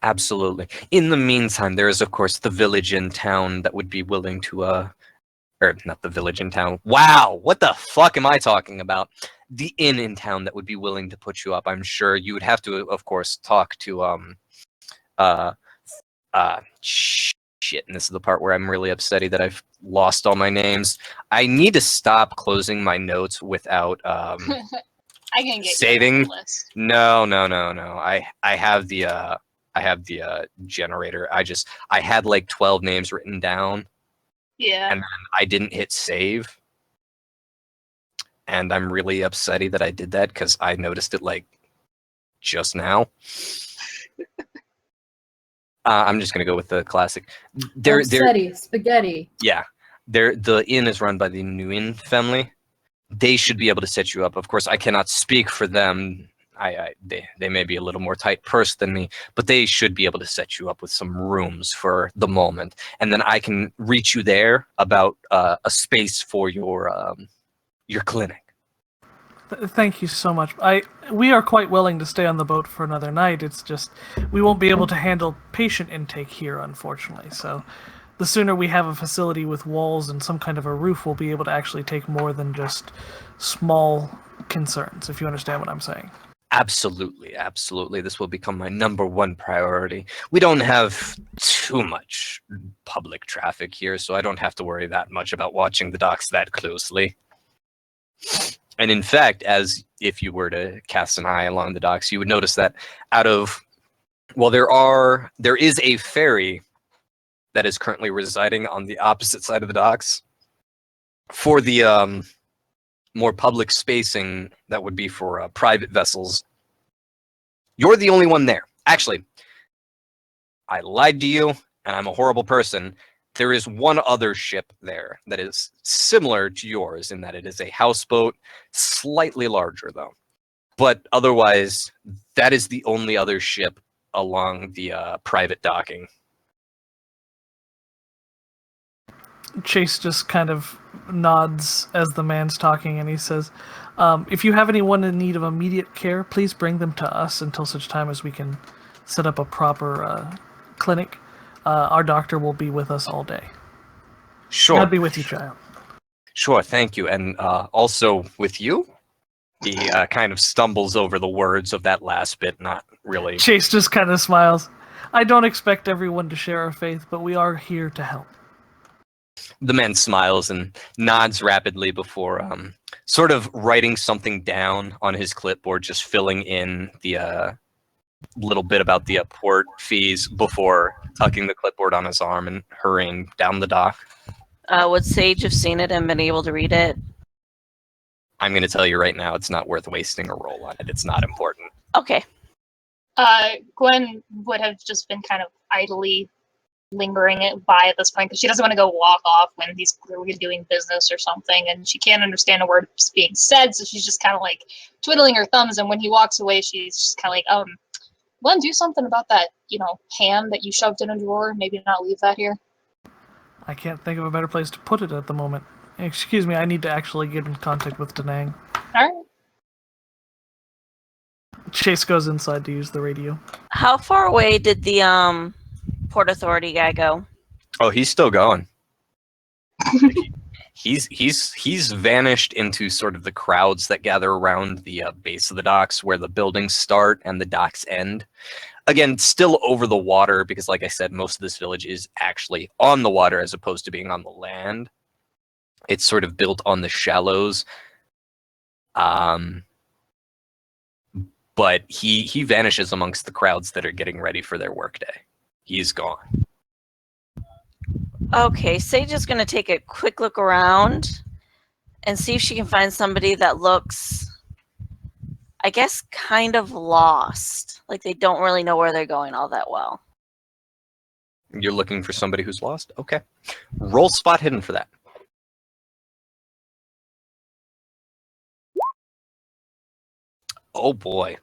Absolutely. In the meantime, there is, of course, the village in town that would be willing to, or not the village in town. Wow, what the fuck am I talking about? The inn in town that would be willing to put you up. I'm sure you would have to, of course, talk to, shit, and this is the part where I'm really upsetty that I've lost all my names. I need to stop closing my notes without, I can get saving. You on the list. No. I have the generator. I had like 12 names written down. Yeah. And then I didn't hit save. And I'm really upsetty that I did that because I noticed it like just now. I'm just gonna go with the classic. Spaghetti. Yeah. The inn is run by the Nguyen family. They should be able to set you up. Of course, I cannot speak for them. They may be a little more tight purse than me, but they should be able to set you up with some rooms for the moment, and then I can reach you there about a space for your clinic. Thank you so much. We are quite willing to stay on the boat for another night. It's just we won't be able to handle patient intake here, unfortunately. So the sooner we have a facility with walls and some kind of a roof, we'll be able to actually take more than just small concerns, if you understand what I'm saying. Absolutely, absolutely. This will become my #1 priority. We don't have too much public traffic here, so I don't have to worry that much about watching the docks that closely. And in fact, as if you were to cast an eye along the docks, you would notice that there is a ferry that is currently residing on the opposite side of the docks. For the more public spacing, that would be for private vessels. You're the only one there. Actually, I lied to you, and I'm a horrible person. There is one other ship there that is similar to yours in that it is a houseboat, slightly larger though. But otherwise, that is the only other ship along the private docking. Chase just kind of nods as the man's talking, and he says, if you have anyone in need of immediate care, please bring them to us until such time as we can set up a proper clinic. Our doctor will be with us all day. Sure. I'll be with you, child. Sure, thank you. And also with you? He kind of stumbles over the words of that last bit, not really. Chase just kind of smiles. I don't expect everyone to share our faith, but we are here to help. The man smiles and nods rapidly before sort of writing something down on his clipboard, just filling in the little bit about the port fees before tucking the clipboard on his arm and hurrying down the dock. Would Sage have seen it and been able to read it? I'm going to tell you right now, it's not worth wasting a roll on it. It's not important. Okay. Gwen would have just been kind of idly lingering it by at this point because she doesn't want to go walk off when he's clearly doing business or something, and she can't understand a word being said, so she's just kind of like twiddling her thumbs. And when he walks away, she's just kind of like, Glenn, do something about that, ham that you shoved in a drawer. Maybe not leave that here. I can't think of a better place to put it at the moment. Excuse me, I need to actually get in contact with Danang. All right. Chase goes inside to use the radio. How far away did the Port Authority guy go? Oh, he's still going. He's vanished into sort of the crowds that gather around the base of the docks where the buildings start and the docks end. Again, still over the water because, like I said, most of this village is actually on the water as opposed to being on the land. It's sort of built on the shallows. But he vanishes amongst the crowds that are getting ready for their workday. He's gone. Okay, Sage is going to take a quick look around and see if she can find somebody that looks, I guess, kind of lost. Like they don't really know where they're going all that well. You're looking for somebody who's lost? Okay. Roll spot hidden for that. Oh boy.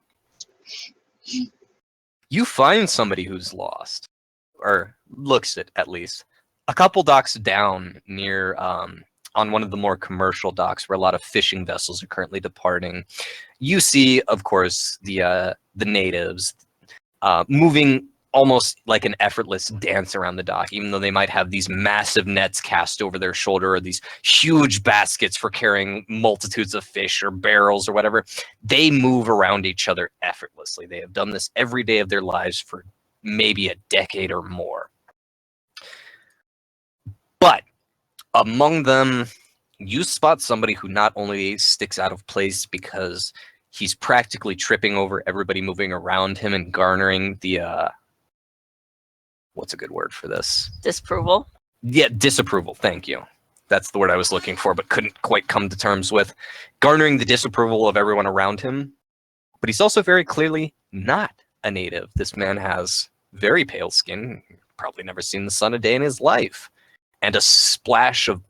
You find somebody who's lost. Or looks it, at least. A couple docks down near, on one of the more commercial docks where a lot of fishing vessels are currently departing. You see, of course, the natives moving almost like an effortless dance around the dock, even though they might have these massive nets cast over their shoulder or these huge baskets for carrying multitudes of fish or barrels or whatever. They move around each other effortlessly. They have done this every day of their lives for maybe a decade or more. But among them, you spot somebody who not only sticks out of place because he's practically tripping over everybody moving around him and garnering the what's a good word for this? Disapproval? Yeah, disapproval. Thank you. That's the word I was looking for, but couldn't quite come to terms with. Garnering the disapproval of everyone around him. But he's also very clearly not a native. This man has very pale skin, probably never seen the sun a day in his life, and a splash of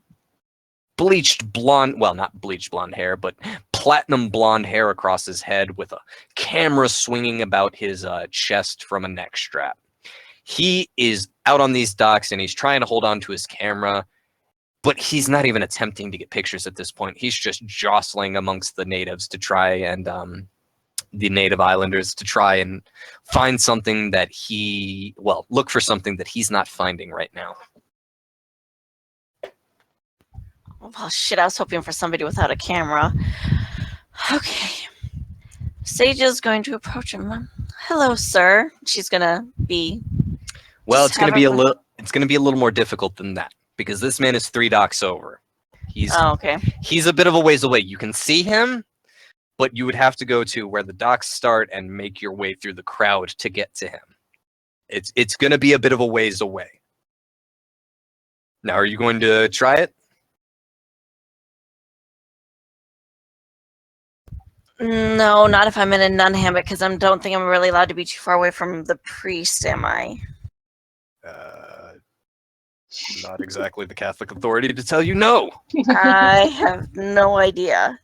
bleached blonde, well, not bleached blonde hair, but platinum blonde hair across his head with a camera swinging about his chest from a neck strap. He is out on these docks and he's trying to hold on to his camera, but he's not even attempting to get pictures at this point. He's just jostling amongst the natives to try and the native islanders to try and find something that look for something that he's not finding right now. Well, shit, I was hoping for somebody without a camera. Okay. Sage is going to approach him. Hello, sir. She's gonna be. Well, Just it's going to have be a- a little. It's going to be a little more difficult than that because this man is 3 docks over. Oh, okay. He's a bit of a ways away. You can see him, but you would have to go to where the docks start and make your way through the crowd to get to him. It's going to be a bit of a ways away. Now, are you going to try it? No, not if I'm in a nun hammock, because I don't think I'm really allowed to be too far away from the priest, am I? Not exactly the Catholic authority to tell you no. I have no idea.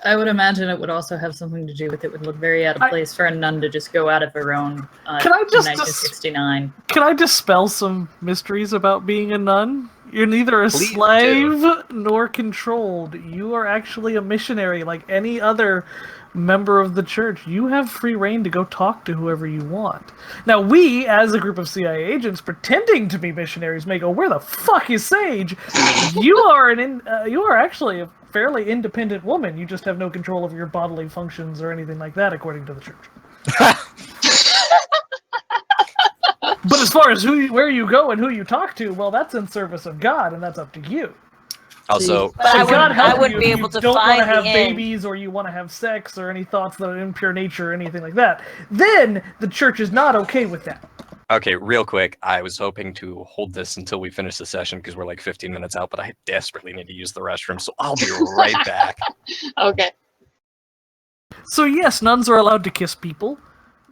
I would imagine it would also have something to do with it would look very out of place for a nun to just go out of her own Can I just 1969. Can I dispel some mysteries about being a nun? You're neither a Please slave nor controlled. You are actually a missionary like any other member of the church. You have free reign to go talk to whoever you want. Now, we, as a group of CIA agents pretending to be missionaries, may go, "Where the fuck is Sage?" You are you are actually a fairly independent woman. You just have no control over your bodily functions or anything like that, according to the church. But as far as where you go and who you talk to, well, that's in service of God, and that's up to you. Also, But I God wouldn't, help I wouldn't you be if able you to don't want to find have the end. babies or you want to have sex or any thoughts that are impure nature or anything like that. Then the church is not okay with that. okay, real quick, I was hoping to hold this until we finish the session because we're like 15 minutes out, but I desperately need to use the restroom, so I'll be right back. Okay. So yes, nuns are allowed to kiss people.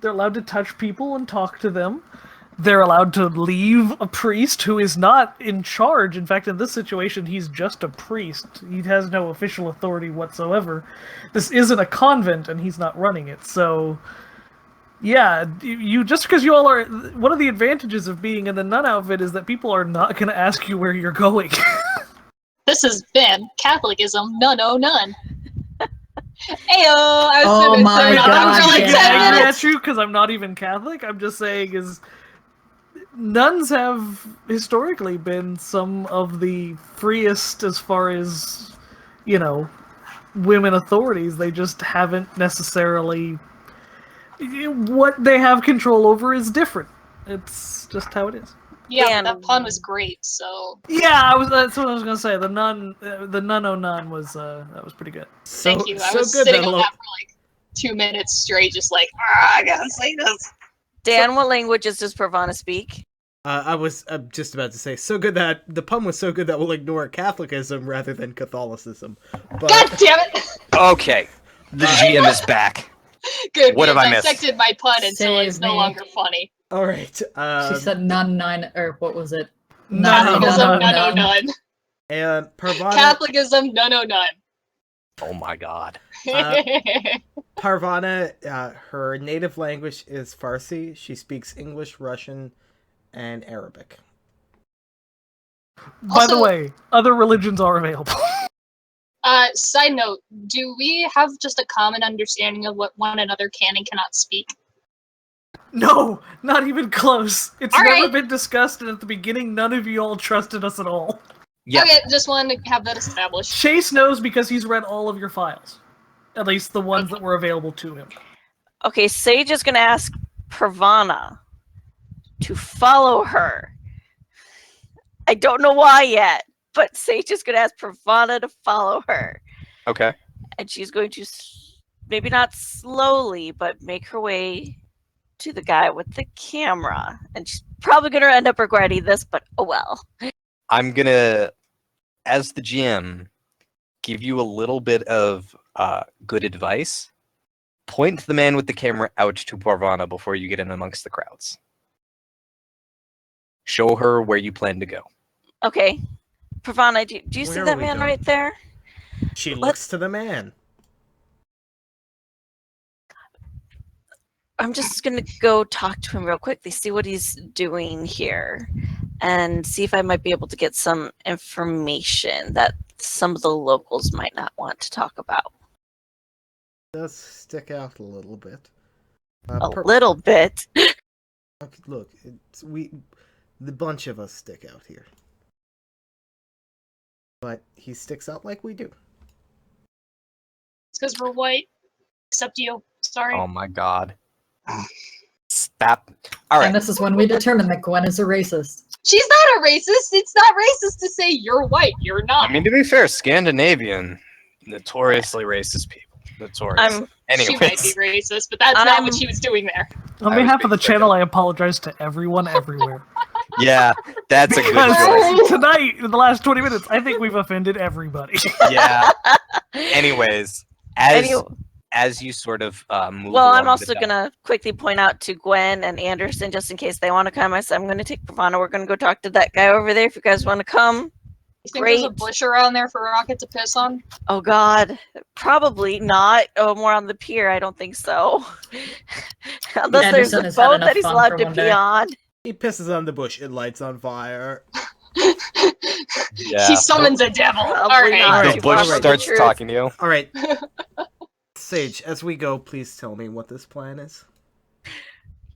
They're allowed to touch people and talk to them. They're allowed to leave a priest who is not in charge. In fact, in this situation, he's just a priest. He has no official authority whatsoever. This isn't a convent, and he's not running it. So, yeah, you just because you all are. One of the advantages of being in the nun outfit is that people are not going to ask you where you're going. This has been Catholicism None Oh None. Ayo! I was Oh gonna my turn God, on for like yeah. 10 angry minutes. at you because I'm not even Catholic. I'm just saying is nuns have historically been some of the freest as far as, you know, women authorities. They just haven't necessarily. What they have control over is different. It's just how it is. Yeah, Dan. but that pun was great, so Yeah, that's what I was gonna say. The nun oh nun was that was pretty good. thank you. I So was good sitting that on that for like 2 minutes straight, just like, I gotta say this. Dan, what languages does Pravana speak? I was just about to say, so good that the pun was so good that we'll ignore Catholicism rather than Catholicism. But God damn it! Okay, the GM is back. Good, What we have I missed? dissected my pun until it's Save no me. longer funny. all right, She said nun nine, or what was it? Nun, Catholicism nun, None Oh nun. None. and Parvana, Catholicism None Oh None. Oh my god. Parvana, her native language is Farsi. She speaks English, Russian, and Arabic. By the Also- way, other religions are available. Side note, do we have just a common understanding of what one another can and cannot speak? No, not even close. It's All never right. been discussed, and at the beginning, none of you all trusted us at all. Yeah. Okay, just wanted to have that established. Chase knows because he's read all of your files. At least the ones that were available to him. Okay, Sage is going to ask Pravana to follow her. I don't know why yet, but Sage is going to ask Pravana to follow her. Okay. And she's going to, maybe not slowly, but make her way to the guy with the camera. And she's probably going to end up regretting this, but oh well. I'm gonna, as the GM, give you a little bit of good advice. Point the man with the camera out to Parvana before you get in amongst the crowds. Show her where you plan to go. Okay. Pravana, do you see Where are that we man going? right there? She Let- looks to the man. I'm just gonna go talk to him real quickly, see what he's doing here, and see if I might be able to get some information that some of the locals might not want to talk about. Does stick out a little bit. A little bit. Okay, look, the bunch of us stick out here, but he sticks out like we do. It's because we're white. Except you. Sorry. Oh my god. Stop. All right. And this is when we determine that Gwen is a racist. She's not a racist. It's not racist to say you're white. You're not. I mean, to be fair, Scandinavian, notoriously racist people. Notoriously. She might be racist, but that's not what she was doing there. On behalf of the channel, I apologize to everyone everywhere. Yeah, that's a good Because choice. tonight, in the last 20 minutes, I think we've offended everybody. Yeah. Anyways, as you sort of move Well, I'm along also the going to quickly point out to Gwen and Anderson, just in case they want to come. I said, I'm going to take Pravana. We're going to go talk to that guy over there if you guys want to come. You think there's a bush around there for Rocket to piss on? Oh, God. Probably not. Oh, more on the pier. I don't think so. Unless there's a boat that he's allowed to pee on. He pisses on the bush, it lights on fire. Yeah. He summons a devil. Probably not. The Too bush far from the starts truth. talking to you. All right. Sage, as we go, please tell me what this plan is.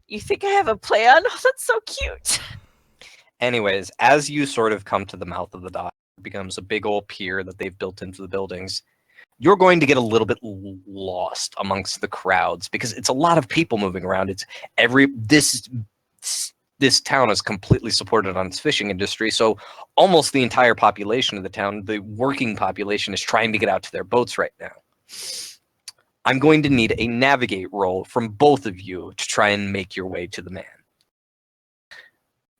You think I have a plan? Oh, that's so cute. Anyways, as you sort of come to the mouth of the dock, it becomes a big old pier that they've built into the buildings. You're going to get a little bit lost amongst the crowds because it's a lot of people moving around. It's this town is completely supported on its fishing industry, so almost the entire population of the town, the working population, is trying to get out to their boats right now. I'm going to need a navigate roll from both of you to try and make your way to the man,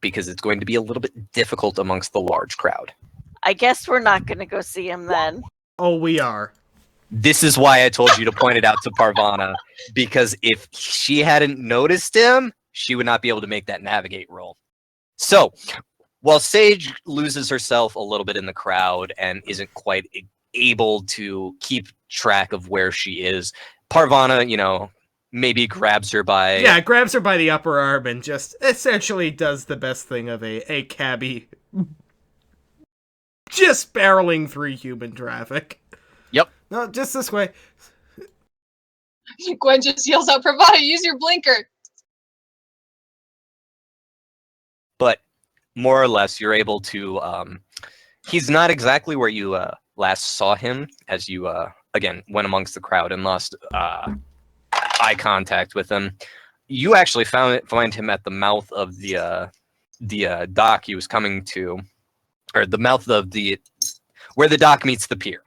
because it's going to be a little bit difficult amongst the large crowd. I guess we're not going to go see him then. Oh, we are. This is why I told you to point it out to Parvana, because if she hadn't noticed him, she would not be able to make that navigate roll. So, while Sage loses herself a little bit in the crowd and isn't quite able to keep track of where she is, Parvana, maybe grabs her by... Yeah, grabs her by the upper arm and just essentially does the best thing of a cabbie. Just barreling through human traffic. Yep. No, just this way. Gwen just yells out, Pravana, use your blinker. But more or less, you're able to... he's not exactly where you last saw him, as you, again, went amongst the crowd and lost eye contact with him. You actually find him at the mouth of the dock he was coming to, or the mouth of where the dock meets the pier.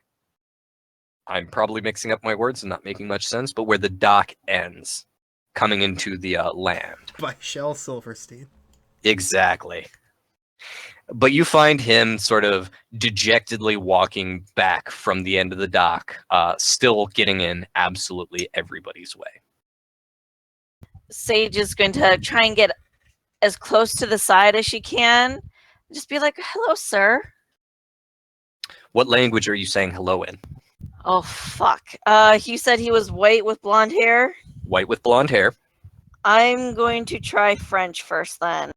I'm probably mixing up my words and not making much sense, but where the dock ends, coming into the land. By Shel Silverstein. Exactly. But you find him sort of dejectedly walking back from the end of the dock, still getting in absolutely everybody's way. Sage is going to try and get as close to the side as she can. Just be like, hello, sir. What language are you saying hello in? Oh, fuck. He said he was white with blonde hair. White with blonde hair. I'm going to try French first then.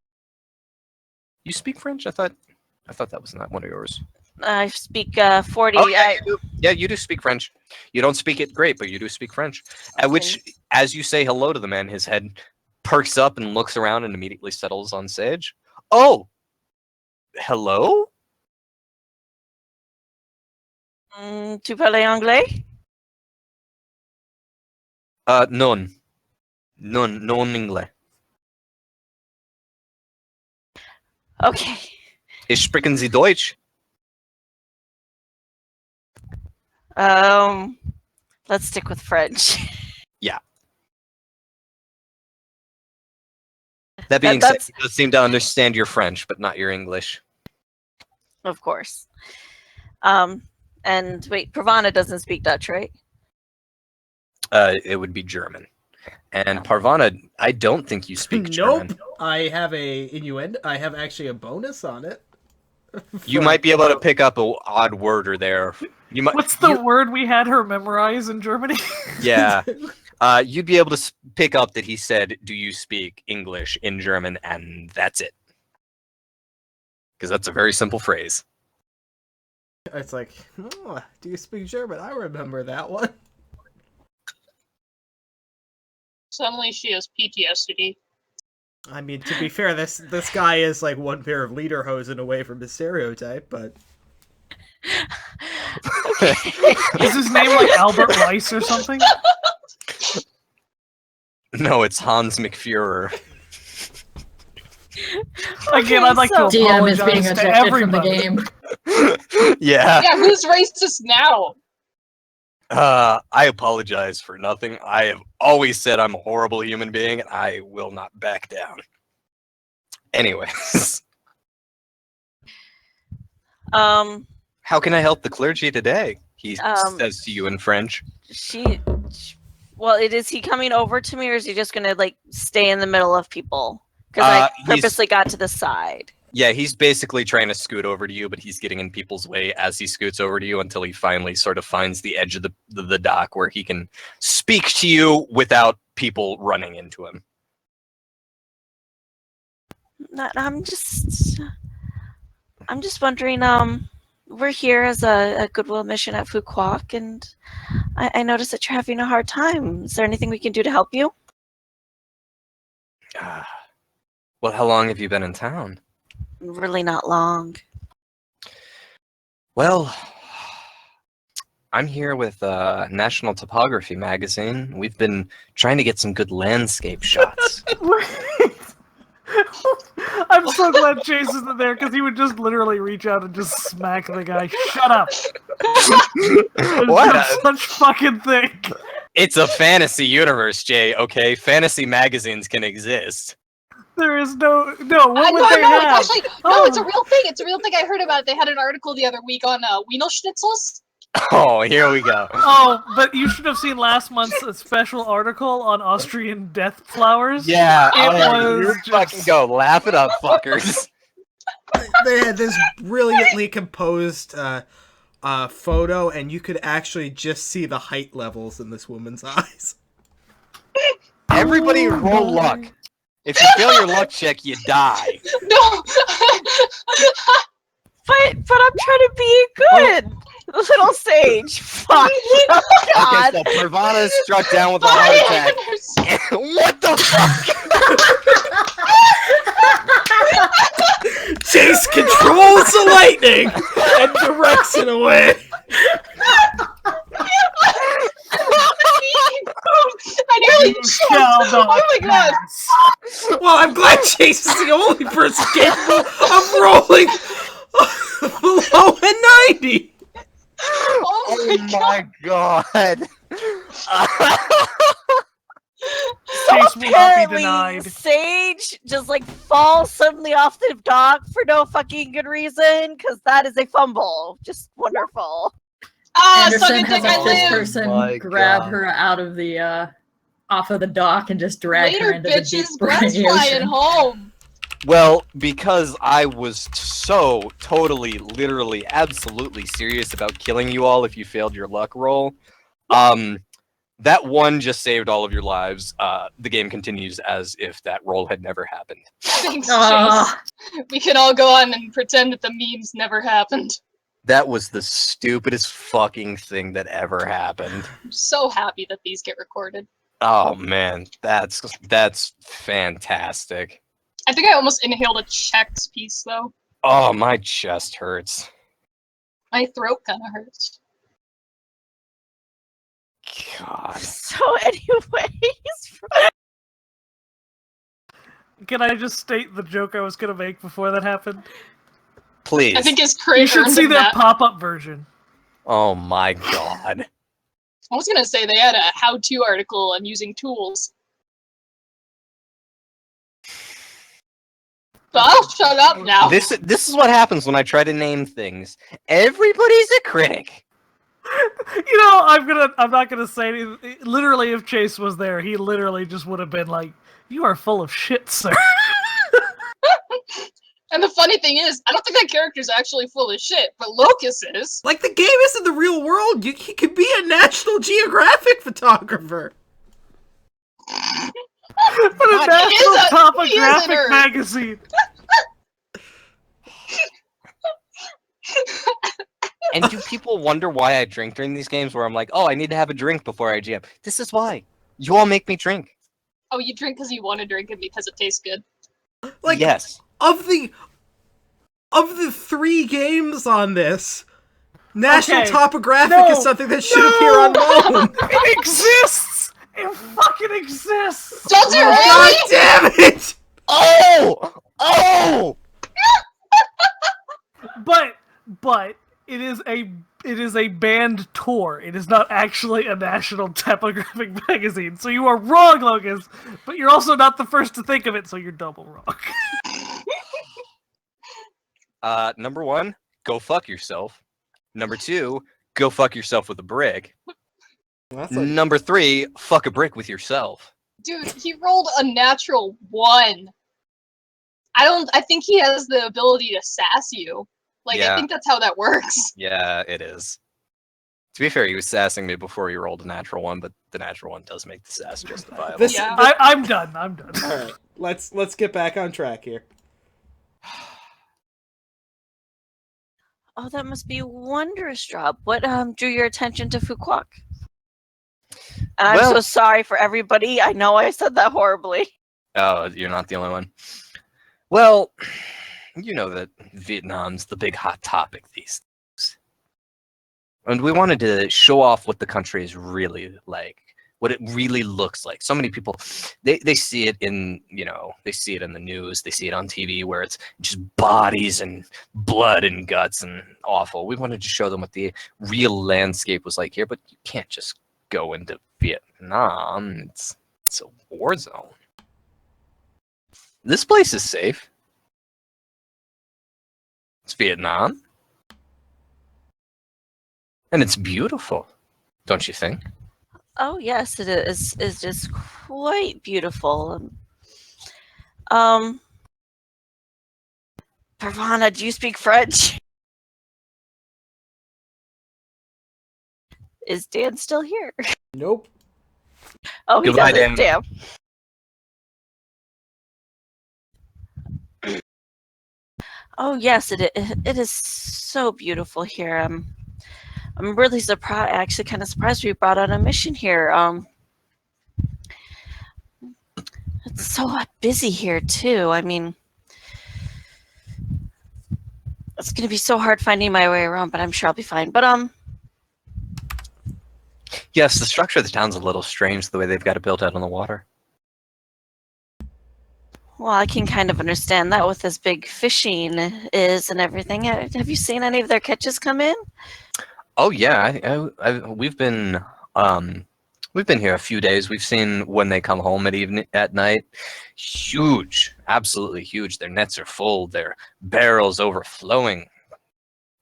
You speak French? I thought that was not one of yours. I speak 40. Oh, yeah, you do. Yeah, you do speak French. You don't speak it great, but you do speak French. At which, as you say hello to the man, his head perks up and looks around and immediately settles on Sage. Oh! Hello? Tu parles anglais? Non. Non English. Okay. Ich sprechen Sie Deutsch? Let's stick with French. Yeah. That being said, he does seem to understand your French, but not your English. Of course. And wait, Pravana doesn't speak Dutch, right? It would be German. And Parvana, I don't think you speak German. Nope. I have a innuendo. I have actually a bonus on it. You might be able to pick up an odd word or there. You might. What's the word we had her memorize in Germany? Yeah. You'd be able to pick up that he said, "Do you speak English?" in German, and that's it. Because that's a very simple phrase. It's like, oh, do you speak German? I remember that one. Suddenly she has PTSD. I mean, to be fair, this guy is like one pair of lederhosen away from his stereotype, but... Is his name like Albert Rice or something? No, it's Hans McFuhrer. Again, I'd like to so- DM is being apologize to ejected from the everybody. game. Yeah. Yeah, who's racist now? I apologize for nothing. I have always said I'm a horrible human being, and I will not back down. Anyways, how can I help the clergy today? He says to you in French. Well, is he coming over to me, or is he just gonna like stay in the middle of people? Because I purposely got to the side. Yeah, he's basically trying to scoot over to you, but he's getting in people's way as he scoots over to you until he finally sort of finds the edge of the dock where he can speak to you without people running into him. I'm just wondering. We're here as a goodwill mission at Fuquoc, and I noticed that you're having a hard time. Is there anything we can do to help you? Well, how long have you been in town? Really not long. Well, I'm here with National Topography magazine. We've been trying to get some good landscape shots. I'm so glad Chase isn't there because he would just literally reach out and just smack the guy. Shut up! What? Such fucking thing. It's a fantasy universe, Jay. Okay, fantasy magazines can exist. There is no. What would they no, have? it's actually no, it's a real thing. It's a real thing. I heard about it. They had an article the other week on Wiener Schnitzels. Oh, here we go. Oh, but you should have seen last month's special article on Austrian death flowers. Yeah, It was you fucking go. Laugh it up, fuckers. They had this brilliantly composed photo, and you could actually just see the height levels in this woman's eyes. Everybody roll luck. If you fail your luck check, you die. No. But I'm trying to be good, little sage. Fuck. Oh, God. Okay, so Nirvana is struck down with a heart attack. What the fuck? Chase controls the lightning and directs it away. I nearly Shall choked. not Oh my god. pass. Well, I'm glad Chase is the only person capable of rolling below a 90. Oh my god. Chase will not be Apparently, denied. Sage just like falls suddenly off the dock for no fucking good reason, because that is a fumble. Just wonderful. Suck Anderson a has dick, I a fish live. person My grab God. her out of the off of the dock and just drag her Later, into the deep bitches. Glenn's briny flying ocean. home. Well, because I was so totally, literally, absolutely serious about killing you all if you failed your luck roll, that one just saved all of your lives. The game continues as if that roll had never happened. Thanks, Ah. Chase. We can all go on and pretend that the memes never happened. That was the stupidest fucking thing that ever happened. I'm so happy that these get recorded. Oh man, that's fantastic. I think I almost inhaled a Chex piece though. Oh, my chest hurts. My throat kind of hurts. God. So, anyways, Can I just state the joke I was gonna make before that happened? Please. I think his You crater should earned see him their that. pop-up version. Oh my god. I was gonna say they had a how-to article on using tools. But I'll shut up now. This is what happens when I try to name things. Everybody's a critic. You know, I'm not gonna say anything. Literally, if Chase was there, he literally just would have been like, "You are full of shit, sir." And the funny thing is, I don't think that character's actually full of shit, but Locus is. Like, the game isn't the real world. He could be a National Geographic photographer. But a He National is a Topographic nerd. magazine. And do people wonder why I drink during these games where I'm like, oh, I need to have a drink before I jam? This is why. You all make me drink. Oh, you drink because you want to drink it because it tastes good. Like, Yes. of the 3 games on this, National Okay. Topographic No. is something that should appear on Moan. It exists! It fucking exists! Does it God really? damn it! Oh! Oh! But it is a band tour. It is not actually a national typographic magazine. So you are wrong, Locust, but you're also not the first to think of it, so you're double wrong. Number one, go fuck yourself. Number two, go fuck yourself with a brick. That's like, Number three, fuck a brick with yourself. Dude, he rolled a natural 1. I think he has the ability to sass you. Like, Yeah. I think that's how that works. Yeah, it is. To be fair, he was sassing me before he rolled a natural 1, but the natural 1 does make the sass justifiable. This- Yeah. I'm done. I'm done. all right, let's get back on track here. Oh, that must be a wondrous job. What drew your attention to Fuquoc? And I'm Well- so sorry for everybody. I know I said that horribly. Oh, you're not the only one. Well, you know that Vietnam's the big hot topic these days. And we wanted to show off what the country is really like, what it really looks like. So many people, they see it in, they see it in the news, they see it on TV where it's just bodies and blood and guts and awful. We wanted to show them what the real landscape was like here, but you can't just go into Vietnam. It's a war zone. This place is safe. It's Vietnam. And it's beautiful, don't you think? Oh yes, it is. It's just quite beautiful. Parvana, do you speak French? Is Dan still here? Nope. Oh, he Goodbye, doesn't. Dan. Damn. Oh yes, it is so beautiful here. I'm really surprised. Actually, kind of surprised we brought on a mission here. It's so busy here too. I mean, it's gonna be so hard finding my way around, but I'm sure I'll be fine. But Yes, the structure of the town's a little strange, the way they've got it built out on the water. well, I can kind of understand that with as big fishing is and everything. Have you seen any of their catches come in? Oh yeah, we've been here a few days. We've seen when they come home at night. Huge, absolutely huge. Their nets are full. Their barrels overflowing.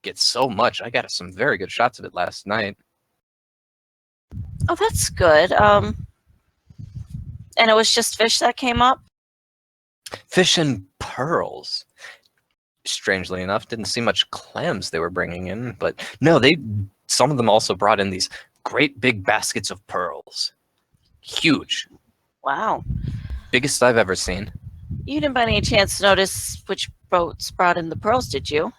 Get so much. I got some very good shots of it last night. Oh, that's good. And it was just fish that came up? Fish and pearls. Strangely enough, didn't see much clams they were bringing in, but no, some of them also brought in these great big baskets of pearls. Huge. Wow. Biggest I've ever seen. You didn't by any chance notice which boats brought in the pearls, did you?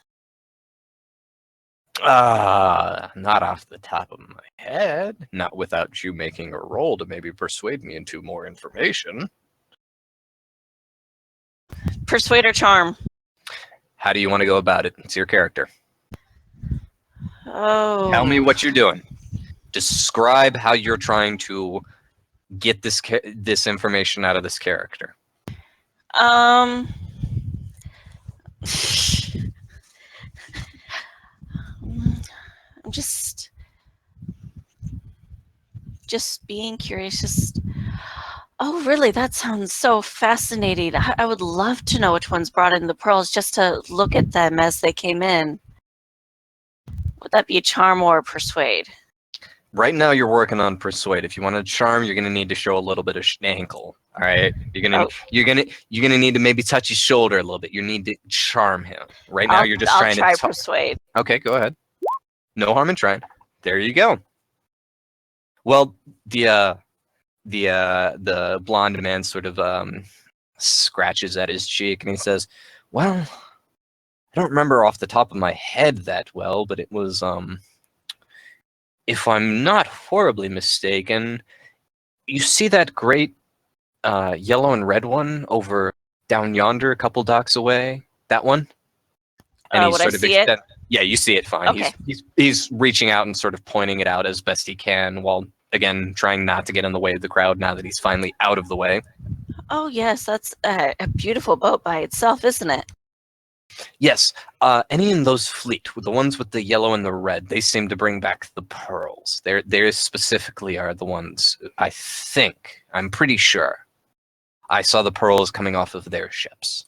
Not off the top of my head. Not without you making a roll to maybe persuade me into more information. Persuade or charm? How do you want to go about it? It's your character. Oh. Tell me what you're doing. Describe how you're trying to get this information out of this character. I'm just being curious. Oh, really? That sounds so fascinating. I would love to know which ones brought in the pearls just to look at them as they came in. Would that be a charm or a persuade? Right now, you're working on persuade. If you want to charm, you're gonna need to show a little bit of schnankle. All right, you're gonna need to maybe touch his shoulder a little bit. You need to charm him. Right now, you're just trying I'll to try persuade. Okay, go ahead. No harm in trying. There you go. Well, the blonde man sort of scratches at his cheek and he says, "Well, I don't remember off the top of my head that well, but it was if I'm not horribly mistaken, you see that great yellow and red one over down yonder, a couple docks away? That one?" And he's Would I see it? Yeah, you see it fine. Okay. He's reaching out and sort of pointing it out as best he can while again, trying not to get in the way of the crowd now that he's finally out of the way. Oh, yes, that's a beautiful boat by itself, isn't it? Yes, any in those fleet, with the ones with the yellow and the red, they seem to bring back the pearls. They're specifically are the ones, I think, I'm pretty sure. I saw the pearls coming off of their ships.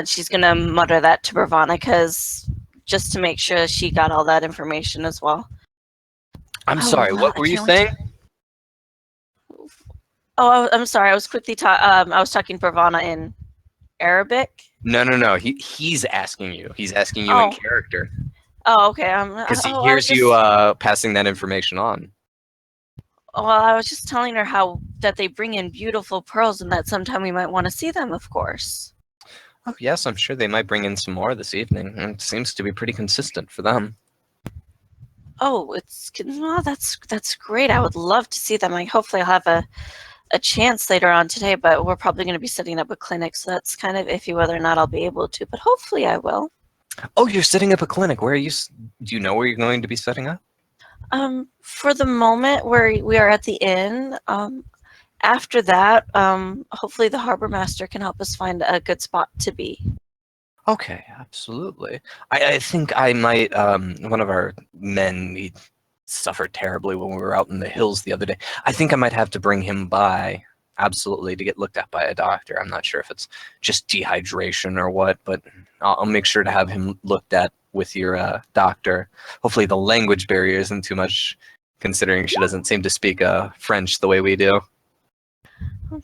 She's going to mutter that to Bravana, just to make sure she got all that information as well. I'm Oh, sorry, well, what I were you can't wait saying? Oh, I'm sorry. I was quickly I was talking Bravana in Arabic. No. He's asking you. He's asking you in Oh. character. Oh, okay. Because he I was hears just, you passing that information on. well, I was just telling her how that they bring in beautiful pearls and that sometime we might want to see them, of course. Oh, yes, I'm sure they might bring in some more this evening. It seems to be pretty consistent for them. Oh, well, that's great. I would love to see them. Hopefully I'll have a chance later on today, but we're probably going to be setting up a clinic, so that's kind of iffy whether or not I'll be able to, but hopefully I will. Oh, you're setting up a clinic. Where are you? Do you know where you're going to be setting up? For the moment, we are at the inn. After that, hopefully the harbor master can help us find a good spot to be. Okay, absolutely. I think I might, one of our men, he suffered terribly when we were out in the hills the other day. I think I might have to bring him by, absolutely, to get looked at by a doctor. I'm not sure if it's just dehydration or what, but I'll make sure to have him looked at with your doctor. Hopefully the language barrier isn't too much, considering she doesn't seem to speak French the way we do.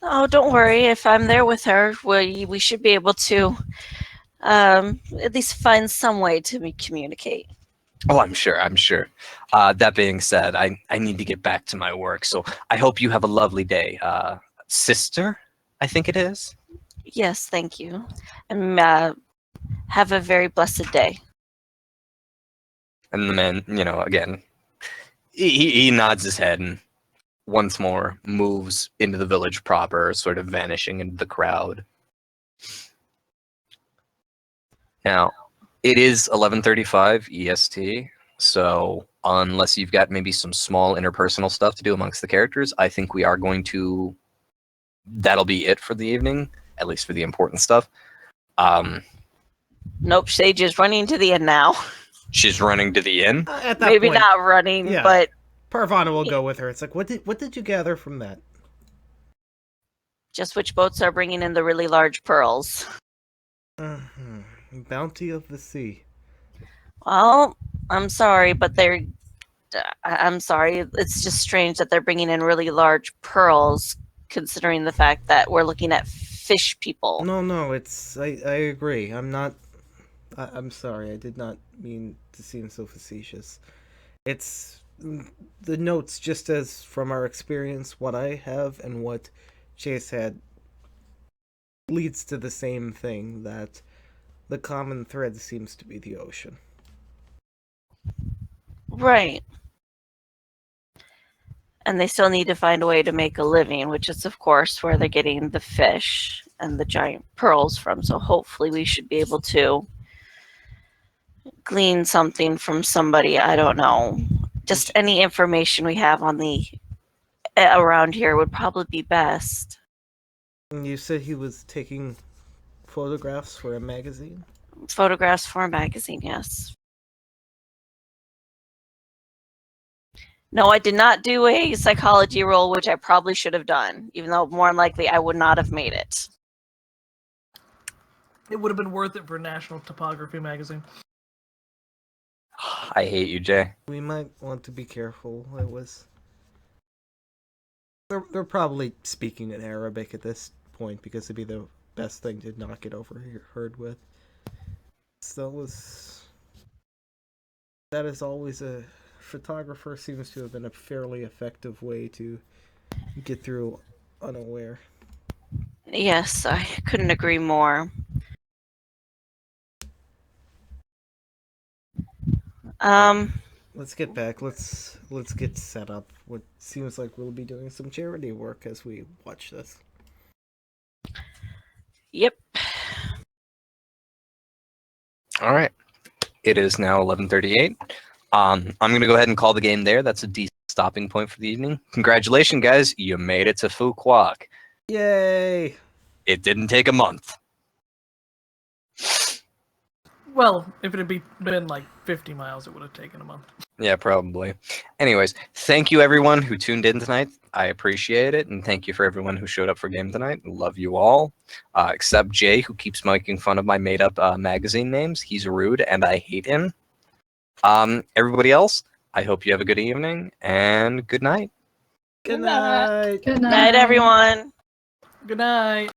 Oh, don't worry. If I'm there with her, we should be able to at least find some way to communicate. Oh, I'm sure. That being said, I need to get back to my work, so I hope you have a lovely day. Sister, I think it is? Yes, thank you. And have a very blessed day. And the man, again, he nods his head and once more moves into the village proper, sort of vanishing into the crowd. Now, it is 11:35 EST, so unless you've got maybe some small interpersonal stuff to do amongst the characters, I think we are going to... That'll be it for the evening, at least for the important stuff. Nope, Sage is running to the inn now. She's running to the inn? At that Maybe point, not running, yeah. but Parvana will go with her. It's like, what did you gather from that? just which boats are bringing in the really large pearls. Bounty of the sea. Well, I'm sorry, but I'm sorry. It's just strange that they're bringing in really large pearls, considering the fact that we're looking at fish people. No, it's... I agree. I'm sorry. I did not mean to seem so facetious. It's... The notes, just as from our experience, what I have and what Chase had leads to the same thing, that the common thread seems to be the ocean. Right. And they still need to find a way to make a living, which is, of course, where they're getting the fish and the giant pearls from. So hopefully we should be able to glean something from somebody. I don't know. Just any information we have on the around here would probably be best. You said he was taking photographs for a magazine? Photographs for a magazine, yes. No, I did not do a psychology roll, which I probably should have done, even though more than likely I would not have made it. It would have been worth it for National Topography magazine. I hate you, Jay. We might want to be careful. It was... They're probably speaking in Arabic at this point, because it'd be the best thing to not get overheard with. So that is always a... Photographer seems to have been a fairly effective way to get through unaware. Yes, I couldn't agree more. Let's get back. Let's get set up. What seems like we'll be doing some charity work as we watch this. Yep. All right. It is now 11:38. I'm going to go ahead and call the game there. That's a decent stopping point for the evening. Congratulations, guys. You made it to Fuquoc. Yay! It didn't take a month. Well, if it had been like 50 miles, it would have taken a month. Yeah, probably. Anyways, thank you everyone who tuned in tonight. I appreciate it, and thank you for everyone who showed up for game tonight. Love you all, except Jay, who keeps making fun of my made-up magazine names. He's rude, and I hate him. Everybody else, I hope you have a good evening, and good night. Good night. Good Night, everyone. Good night.